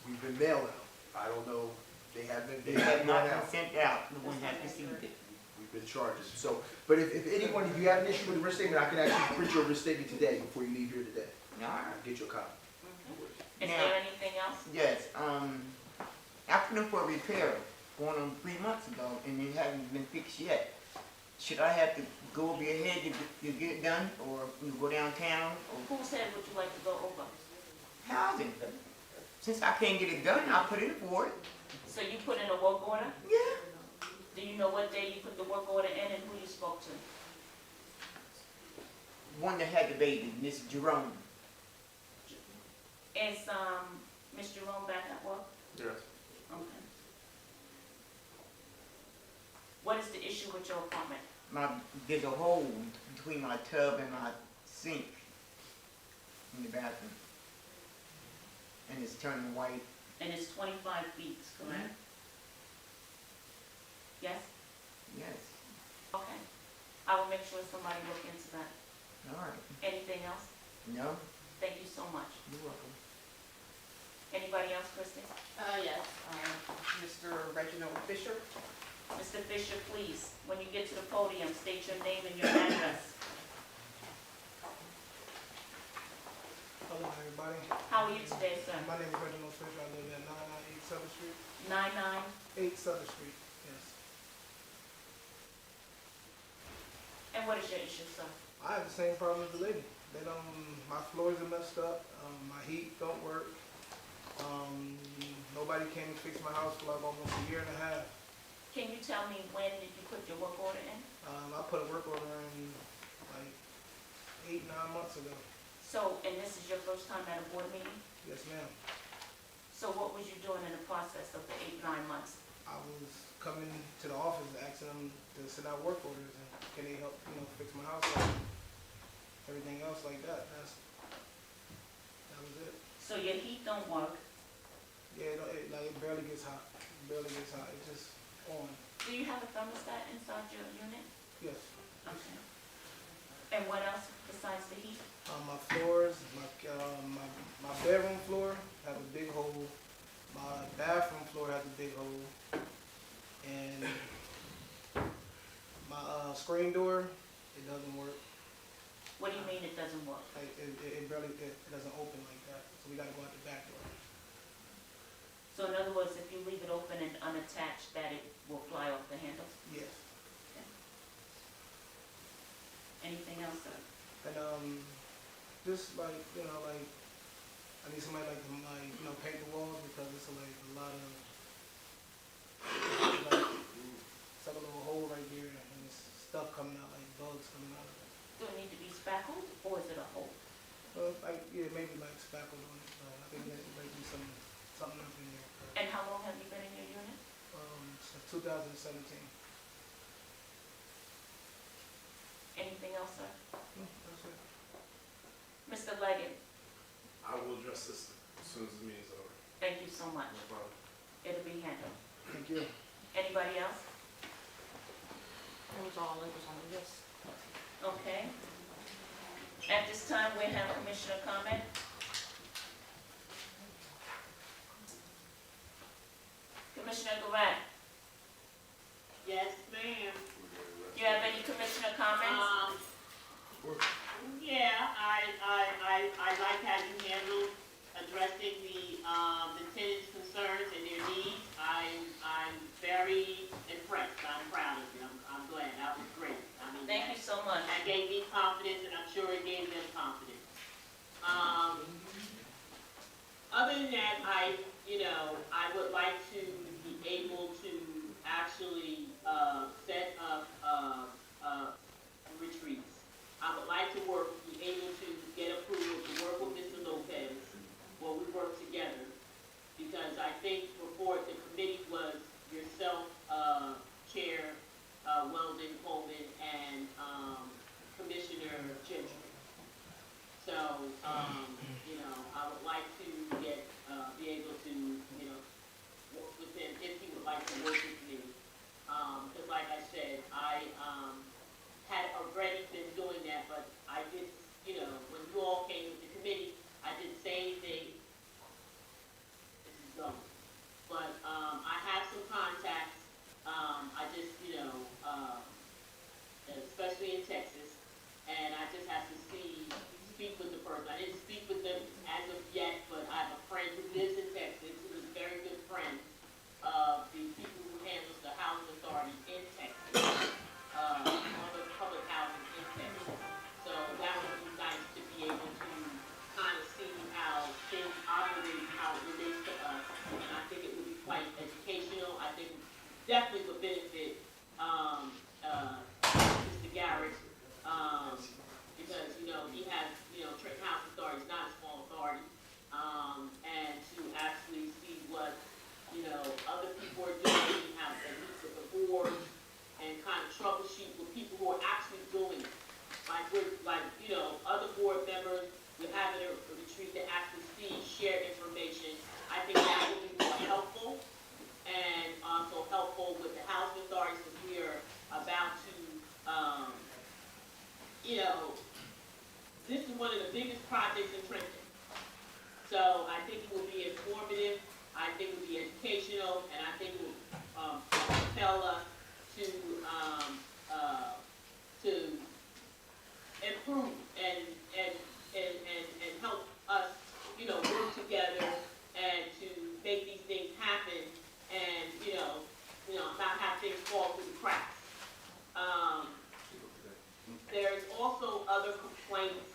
G: we've been mailed out. I don't know, they have been,
M: They have
G: gone
M: not
G: out.
M: been sent out. No one has received it.
G: We've been charged. So, but if anyone, if you have an issue with the risk statement, I can actually print your risk statement today before you leave here today.
M: All right.
G: I'll get you a copy.
A: Is
M: Now-
A: there anything else?
M: Yes, after them for a repair, going on 3 months ago, and it hasn't been fixed yet. Should I have to go over your head to get it done, or you go downtown, or
A: Whose head would you like to go over?
M: housing? Since I can't get it done, I'll put in for it.
A: So you put in a work order?
M: Yeah.
A: Do you know what day you put the work order in and who you spoke to?
M: One that had the baby, Miss Jerome.
A: Is, Ms. Jerome back at work?
J: Yes.
A: Okay. What is the issue with your apartment?
M: There's a hole between my tub and my sink in the bathroom. And it's turning white.
A: And it's 25 feet, correct? Yes?
M: Yes.
A: Okay. I will make sure somebody look into that.
M: All right.
A: Anything else?
M: No,
A: Thank you so much.
M: you're welcome.
A: Anybody else, Christie?
I: Yes, Mr. Reginald Fisher.
A: Mr. Fisher, please, when you get to the podium, state your name and your address.
N: everybody.
A: How are you today, sir?
N: My name is Reginald Fisher. I live at 998 Southern Street.
A: 99?
N: 8 Southern Street, yes.
A: And what is your issue, sir?
N: I have the same problem as the lady. They don't, my floors are messed up, my heat don't work. Nobody came to fix my house for like almost a year and a half.
A: Can you tell me when did you put your work order in?
N: I put a work order in like 8, 9 months ago.
A: So, and this is your first time at a board meeting?
N: Yes, ma'am.
A: So what was you doing in the process of the 8, 9 months?
N: I was coming to the office asking them to send out work orders and can they help, fix my house up. Everything else like that, that was it.
A: So your heat don't work.
N: Yeah, it barely gets hot. It barely gets hot. It's just on.
A: Do you have a thermostat inside your unit?
N: Yes.
A: Okay. And what else besides the heat?
N: My floors, my bedroom floor has a big hole. My bathroom floor has a big hole. And my screen door, it doesn't work.
A: What do you mean it doesn't work?
N: Like, it barely, it doesn't open like that. So we gotta go out the back door.
A: So in other words, if you leave it open and unattached, that it will fly off the handle?
N: Yes.
A: Anything else, sir?
N: And just like, I need somebody like to paint the walls because it's like a lot of, it's like a little hole right there and there's stuff coming out, like bugs coming out of it.
A: Do it need to be spackled or is it a hole?
N: Maybe like spackled on it, but I think there might be something up in there. But,
A: And how long have you been in your unit?
N: since 2017.
A: Anything else, sir?
N: That's it.
A: Mr. Leggett,
E: I will address this as soon as the meeting's over.
A: thank you so much.
E: No problem.
A: It'll be handled.
N: Thank you.
A: Anybody else?
I: That was all that was on the list.
A: Okay. At this time, we have commissioner comment. Commissioner Durant,
C: Yes, ma'am.
A: you have any commissioner comments?
C: Yeah, I like how you handled addressing the tenants' concerns and their needs. I'm very impressed. I'm proud of you. I'm glad. That was great. I mean,
A: Thank you so much.
C: that gave me confidence, and I'm sure it gave them confidence. Other than that, I would like to be able to actually set up retreats. I would like to be able to get approval to work with Mr. Lopez while we work together. Because I think before the committee was yourself, Chair Weldon Coleman, and Commissioner Gentry. So, I would like to be able to, work with him if he would like to work with me. Because like I said, I had already been doing that, but I did, when you all came with the committee, I didn't say anything. This is going. But I have some contacts. I just, especially in Texas, and I just have to speak with the person. I didn't speak with them as of yet, but I have a friend who lives in Texas, who is a very good friend of the people who handles the housing authority in Texas, other public housing in Texas. So that would be nice to be able to kind of see how things operate, how it relates to us, and I think it would be quite educational. I think definitely would benefit Mr. Garrett, because, he has, Trenton Housing Authority is not a small authority, and to actually see what, other people are doing, how they meet with the board, and kind of troubleshoot with people who are actually doing it. Other board members, we're having a retreat to actually see, share information. I think that would be more helpful, and also helpful with the housing authorities, because we are about to, this is one of the biggest projects in Trenton. So I think it will be informative, I think it will be educational, and I think it will propel us to improve and help us also other complaints,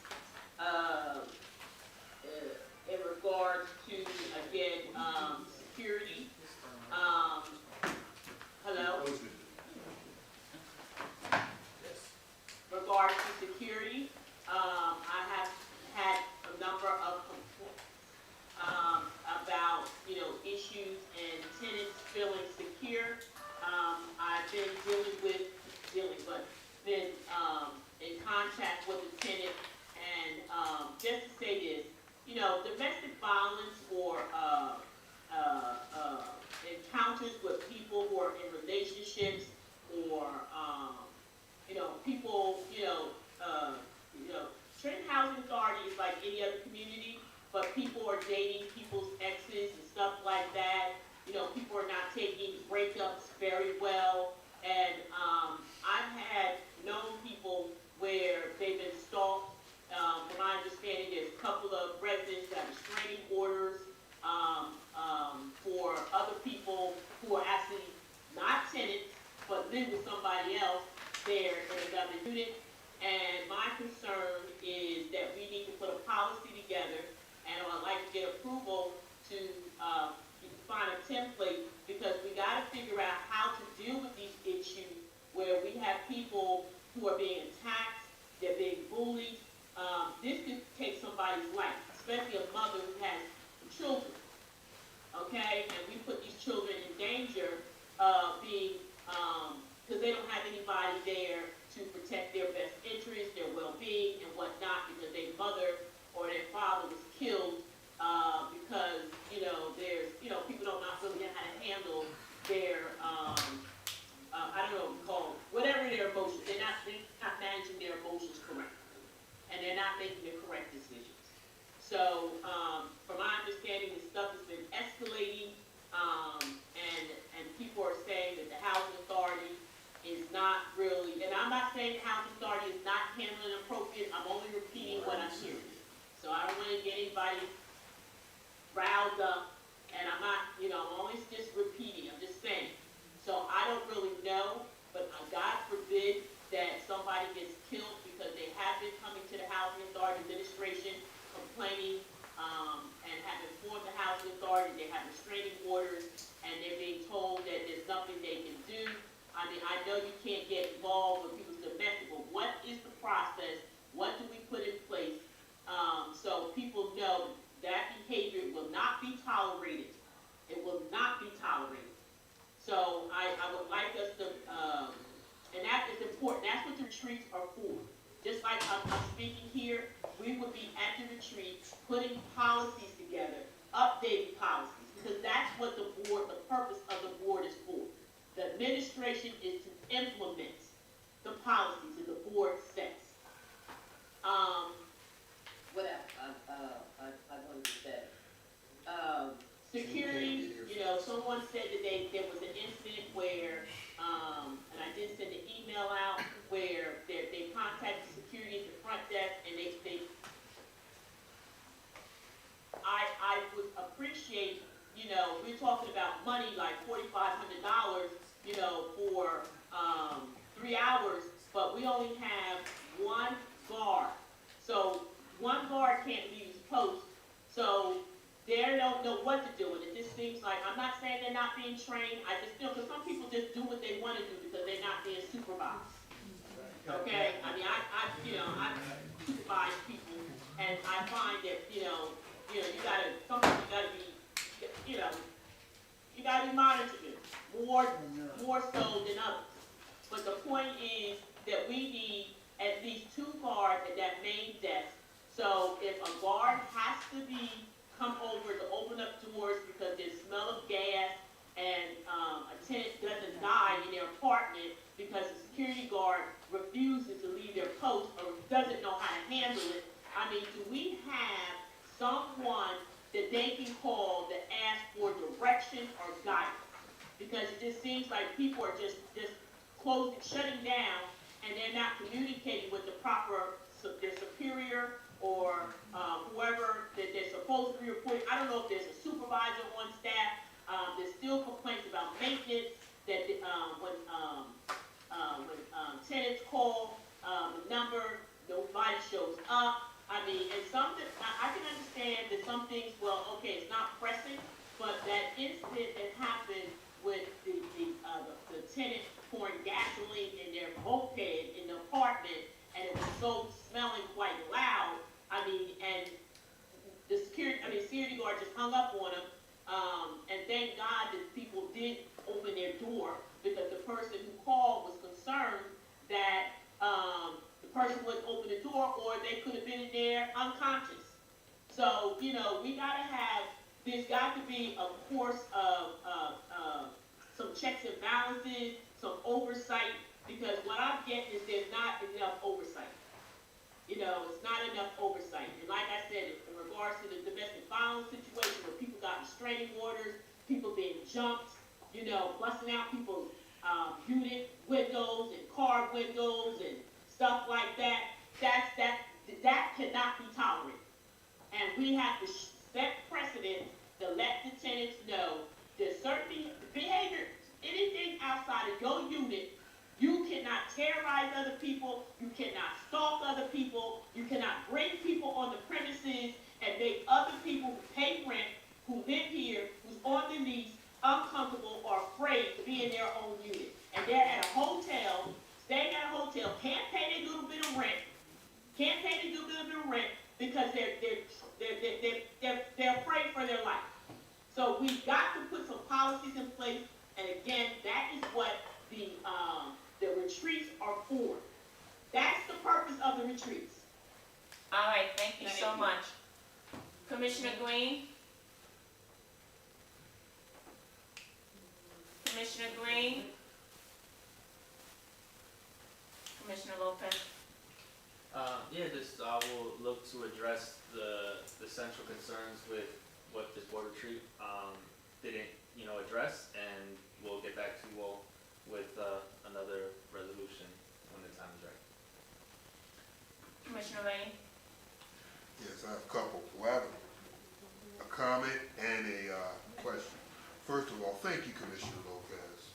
C: in regards to, again, security. Hello? Regards to security, I have had a number of complaints, about, issues and tenants feeling secure. I've been been, in contact with the tenant, and, just to say this, domestic violence or, encounters with people who are in relationships or, people, Trenton Housing Authority is like any other community, but people are dating people's exes and stuff like that. People are not taking breakups very well, and, I've had known people where they've been stalked. From my understanding, there's a couple of residents that have restraining orders, for other people who are actually not tenants, but live with somebody else there in another unit. And my concern is that we need to put a policy together, and I'd like to get approval to, find a template, because we gotta figure out how to deal with these issues where we have people who are being attacked, they're being bullied. This could take somebody's life, especially a mother who has children, okay? And we put these children in danger of being, because they don't have anybody there to protect their best interests, their well-being and whatnot, because their mother or their father was killed, because, there's, people don't not really know how to handle their, I don't know what we call them, whatever their emotions, they're not managing their emotions correctly, and they're not making the correct decisions. So, from my understanding, this stuff has been escalating, and people are saying that the housing authority is not really, and I'm not saying the housing authority is not handling it appropriate, I'm only repeating what I'm hearing. So I don't want to get anybody riled up, and I'm not, I'm always just repeating, I'm just saying. So I don't really know, but God forbid that somebody gets killed, because they have been coming to the housing authority administration complaining, and have informed the housing authority, they have restraining orders, and they're being told that there's nothing they can do. I mean, I know you can't get involved with people's domestic, but what is the process? What do we put in place? So people know that behavior will not be tolerated. It will not be tolerated. So I would like us to, and that is important. That's what the retreats are for. Just like I'm speaking here, we would be at the retreat putting policies together, updating policies, because that's what the purpose of the board is for. The administration is to implement the policies that the board sets. What else? I wanted to say. Security, someone said that there was an incident where, and I did send an email out, where they contacted security at the front desk, and I would appreciate, we're talking about money like $4,500, for 3 hours, but we only have one guard. So one guard can't leave his post, so they don't know what to do with it. It just seems like, I'm not saying they're not being trained, I just feel, because some people just do what they want to do because they're not being supervised. Okay, I mean, I supervise people, and I find that, sometimes you gotta be, you gotta be monitored more so than others. But the point is that we need at least 2 guards at that main desk. So if a guard has to come over to open up doors because there's smell of gas, and a tenant doesn't die in their apartment because the security guard refuses to leave their post or doesn't know how to handle it. I mean, do we have someone that they can call that ask for direction or guidance? Because it just seems like people are just shutting down, and they're not communicating with the proper, their superior or whoever that they're supposed to be reporting. I don't know if there's a supervisor on staff. There's still complaints about maintenance, that when tenants call the number, no everybody shows up. I mean, and something, I can understand that some things, well, okay, it's not pressing, but that incident that happened with the tenant pouring gasoline in their moped in the apartment, and it was so smelling quite loud, I mean, and the security guard just hung up on him, and thank God that people did open their door, because the person who called was concerned that, the person wouldn't open the door, or they could have been in there unconscious. So, you know, there's got to be a course of some checks and balances, some oversight, because what I'm getting is there's not enough oversight. You know, it's not enough oversight. And like I said, in regards to the domestic violence situation where people got restraining orders, people being jumped, you know, busting out people's unit windows and car windows and stuff like that, that cannot be tolerated. And we have to set precedents to let the tenants know that certain behavior, anything outside of your unit, you cannot terrorize other people, you cannot stalk other people, you cannot bring people on the premises and make other people who pay rent, who live here, who's on the lease, uncomfortable or afraid to be in their own unit. And they're at a hotel, staying at a hotel, can't pay their little bit of rent, because they're afraid for their life. So we've got to put some policies in place, and again, that is what the retreats are for. That's the purpose of the retreats.
A: All right, thank you so much. Commissioner Green? Commissioner Green? Commissioner Lopez?
K: I will look to address the central concerns with what this board retreat, didn't, address, and we'll get back to you all with, another resolution when the time is right.
A: Commissioner Lane?
B: Yes, I have a couple. Well, I have a comment and a question. First of all, thank you, Commissioner Lopez.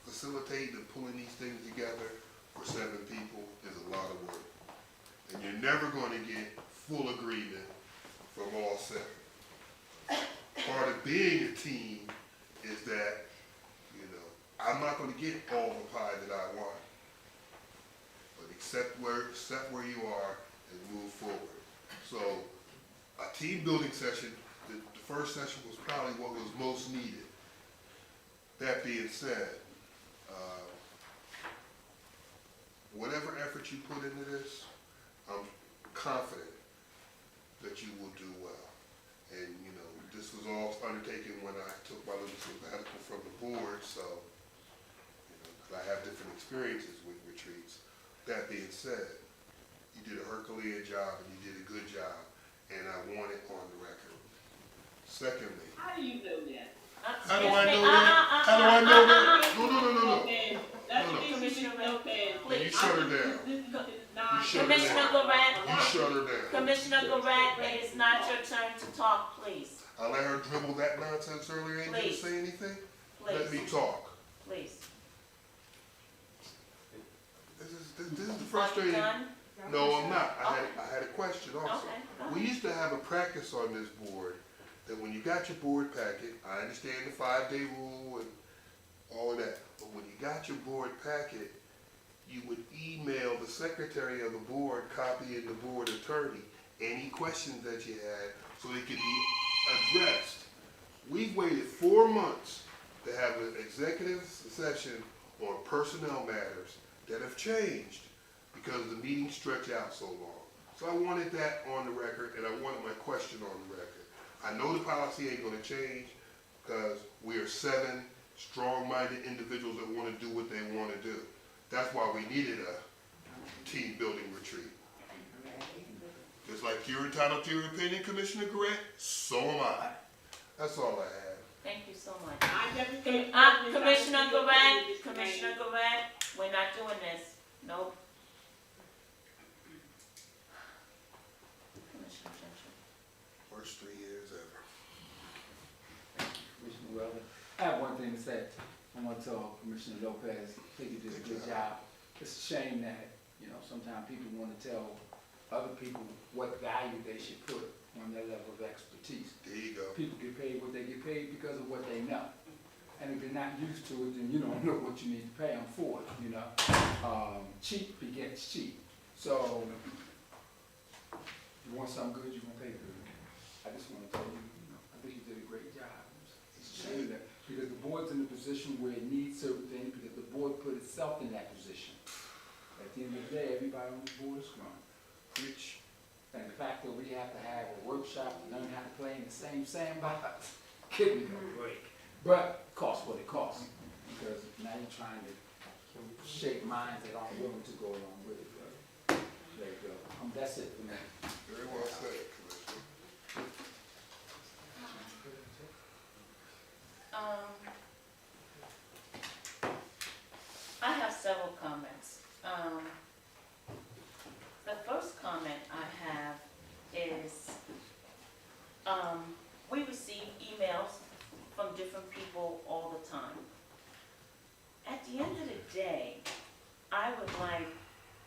B: Facilitating and pulling these things together for 7 people is a lot of work. And you're never going to get full agreement from all 7. Part of being a team is that, I'm not going to get all the pie that I want. But accept where you are and move forward. So, a team building session, the first session was probably what was most needed. That being said, whatever effort you put into this, I'm confident that you will do well. And, this was all undertaken when I took my little sabbatical from the board, so, I have different experiences with retreats. That being said, you did a Herculean job and you did a good job, and I want it on the record. Secondly,
C: How do you know that?
B: how do I know that? How do I know that? No.
C: Okay, that's
B: No.
C: Commissioner Lopez.
B: Now you shut her down.
C: This is not.
B: You shut her
A: Commissioner
B: down.
A: Garat?
B: You shut her down.
A: Commissioner Garat, it is not your turn to talk, please.
B: I let her dribble that nonsense earlier and didn't
A: Please.
B: say anything? Let me
A: Please,
B: talk.
A: please.
B: This is the
A: Are you
B: frustrating.
A: done?
B: No, I'm not. I had a question also.
A: Okay, go
B: We
A: ahead.
B: used to have a practice on this board that when you got your board packet, I understand the 5-day rule and all of that, but when you got your board packet, you would email the secretary of the board, copying the board attorney, any questions that you had so they could be addressed. We've waited 4 months to have an executive session on personnel matters that have changed because the meetings stretch out so long. So I wanted that on the record, and I wanted my question on the record. I know the policy ain't gonna change because we are 7 strong-minded individuals that wanna do what they wanna do. That's why we needed a team building retreat. Just like you're entitled to your opinion, Commissioner Grant, so am I. That's all I have.
A: Thank you so much.
C: I never said.
A: Commissioner Garat, Commissioner Garat, we're not doing this. Nope. Commissioner Gentry.
B: Worst 3 years ever.
F: Commissioner Weldon. I have one thing to say. I want to tell Commissioner Lopez, I think you did a good job. It's a shame that You know, sometimes people wanna tell other people what value they should put on their level of expertise.
B: There you go.
F: People get paid what they get paid because of what they know. And if they're not used to it, then you don't know what you need to pay them for it, you know? Cheap begets cheap. So, you want something good, you're gonna pay good. I just wanna tell you, you know, I think you did a great job. It's a shame that, because the board's in a position where it needs certain things, because the board put itself in that position. At the end of the day, everybody on the board is grown, rich, and the fact that we have to have a workshop to learn how to play in the same sandbox, give me a break. But it costs what it costs, because now you're trying to shape minds that aren't willing to go along with it. But there you go. That's it for me.
B: Very well said, Commissioner.
A: I have several comments. The first comment I have is, we receive emails from different people all the time. At the end of the day, I would like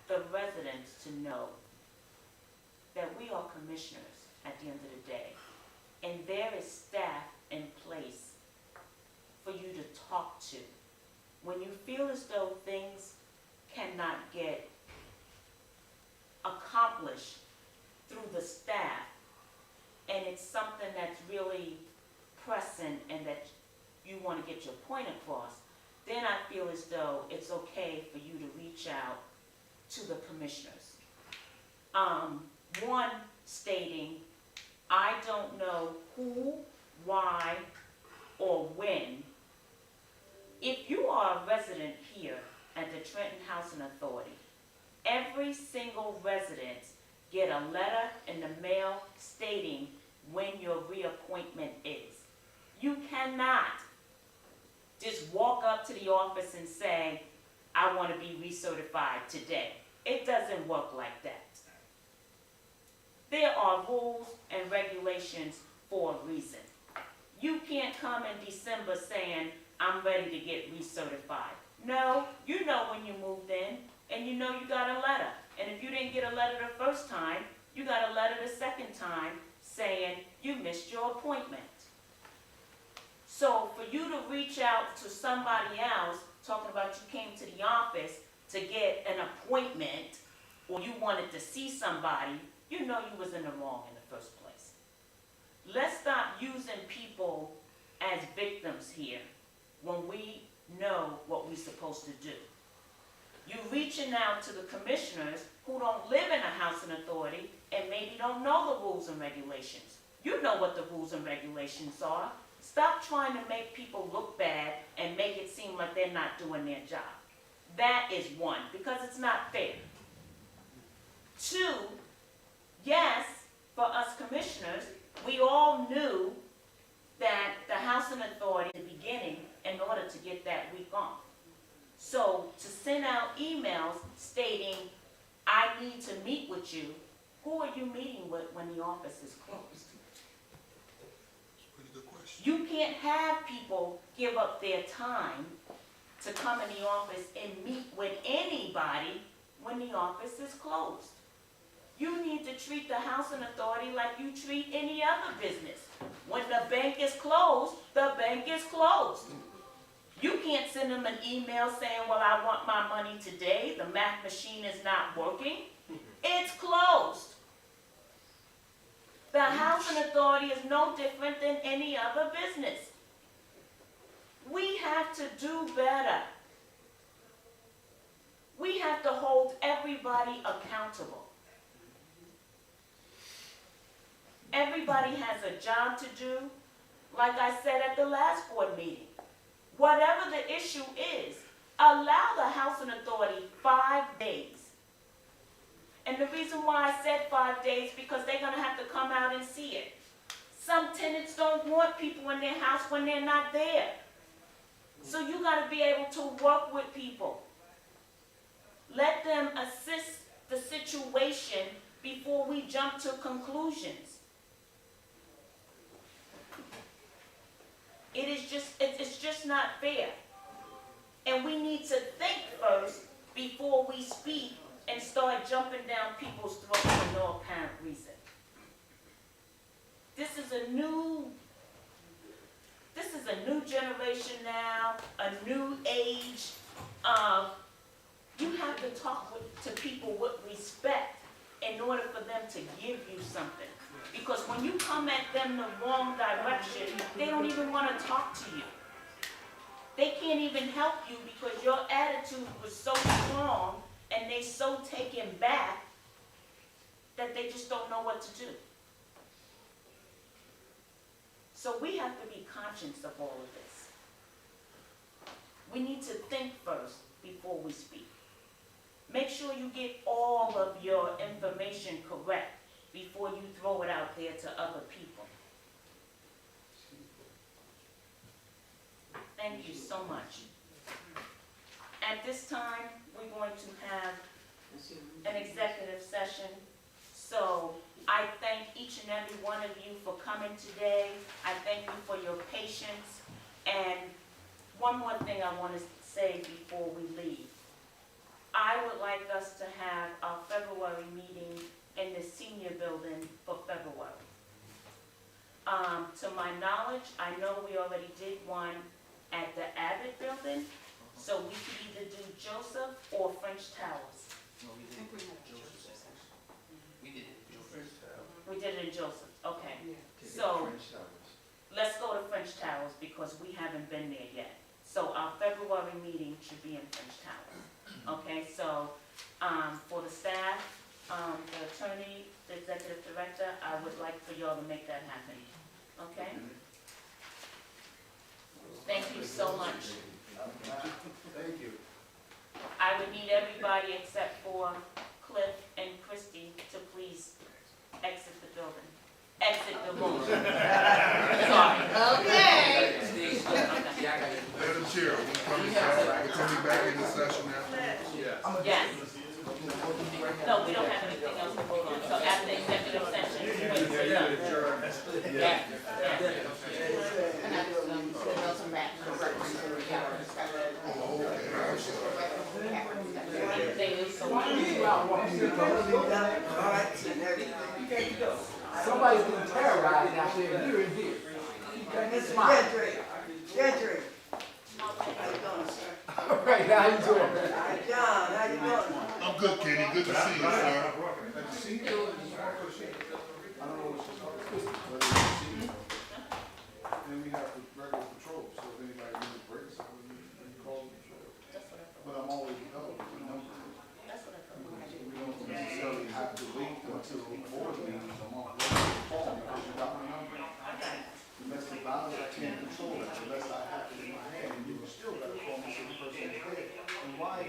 A: the residents to know that we are commissioners at the end of the day, and there is staff in place for you to talk to. When you feel as though things cannot get accomplished through the staff, and it's something that's really pressing and that you want to get your point across, then I feel as though it's okay for you to reach out to the commissioners. One stating, I don't know who, why, or when. If you are a resident here at the Trenton Housing Authority, every single resident get a letter in the mail stating when your reappointment is. You cannot just walk up to the office and say, I want to be recertified today. It doesn't work like that. There are rules and regulations for a reason. You can't come in December saying, I'm ready to get recertified. No, you know when you moved in, and you know you got a letter. And if you didn't get a letter the first time, you got a letter the second time saying you missed your appointment. So for you to reach out to somebody else, talking about you came to the office to get an appointment, or you wanted to see somebody, you know you was in the wrong in the first place. Let's stop using people as victims here when we know what we're supposed to do. You're reaching out to the commissioners who don't live in a housing authority and maybe don't know the rules and regulations. You know what the rules and regulations are. Stop trying to make people look bad and make it seem like they're not doing their job. That is one, because it's not fair. Two, yes, for us commissioners, we all knew that the housing authority at the beginning in order to get that week off. So to send out emails stating, I need to meet with you, who are you meeting with when the office is closed?
B: Pretty good question.
A: You can't have people give up their time to come in the office and meet with anybody when the office is closed. You need to treat the housing authority like you treat any other business. When the bank is closed, the bank is closed. You can't send them an email saying, well, I want my money today. The Mac machine is not working. It's closed. The housing authority is no different than any other business. We have to do better. We have to hold everybody accountable. Everybody has a job to do. Like I said at the last board meeting, whatever the issue is, allow the housing authority 5 days. And the reason why I said 5 days, because they're going to have to come out and see it. Some tenants don't want people in their house when they're not there. So you got to be able to work with people. Let them assist the situation before we jump to conclusions. It's just not fair. And we need to think first before we speak and start jumping down people's throats for no apparent reason. This is a new generation now, a new age. You have to talk to people with respect in order for them to give you something. Because when you come at them the wrong direction, they don't even want to talk to you. They can't even help you because your attitude was so strong and they so taken back that they just don't know what to do. So we have to be conscious of all of this. We need to think first before we speak. Make sure you get all of your information correct before you throw it out there to other people. Thank you so much. At this time, we're going to have an executive session. So I thank each and every one of you for coming today. I thank you for your patience. And one more thing I want to say before we leave. I would like us to have our February meeting in the senior building for February. To my knowledge, I know we already did one at the Abbott building, so we could either do Joseph or French Towers.
D: No, we did Joseph. We did it Joseph.
A: We did it in Joseph, okay. So let's go to French Towers because we haven't been there yet. So our February meeting should be in French Towers. Okay, so for the staff, the attorney, the executive director, I would like for y'all to make that happen. Okay? Thank you so much.
E: Thank you.
A: I would need everybody except for Cliff and Christie to please exit the building. Exit the room. Sorry.
I: Okay.
B: Madam Chair, we're coming back into session now?
A: Yes. No, we don't have anything else to vote on, so after executive session, we're done. Yeah.
I: And I do, some back.
F: Somebody's getting terrorized out there, you're in here. It's mine.
O: Gentry. How you doing, sir?
F: All right, now how you doing?
O: Hi, John, how you doing?
B: I'm good, Kenny. Good to see you, sir.
E: I don't know what's supposed and we have the regular patrol, so if anybody really breaks, we call the patrol. But I'm always available, you know. We don't necessarily have to wait until board meetings, I'm on call because you got my number. Domestic violence, I can't control that unless I have it in my hand, and you still gotta call me so the person is there. And why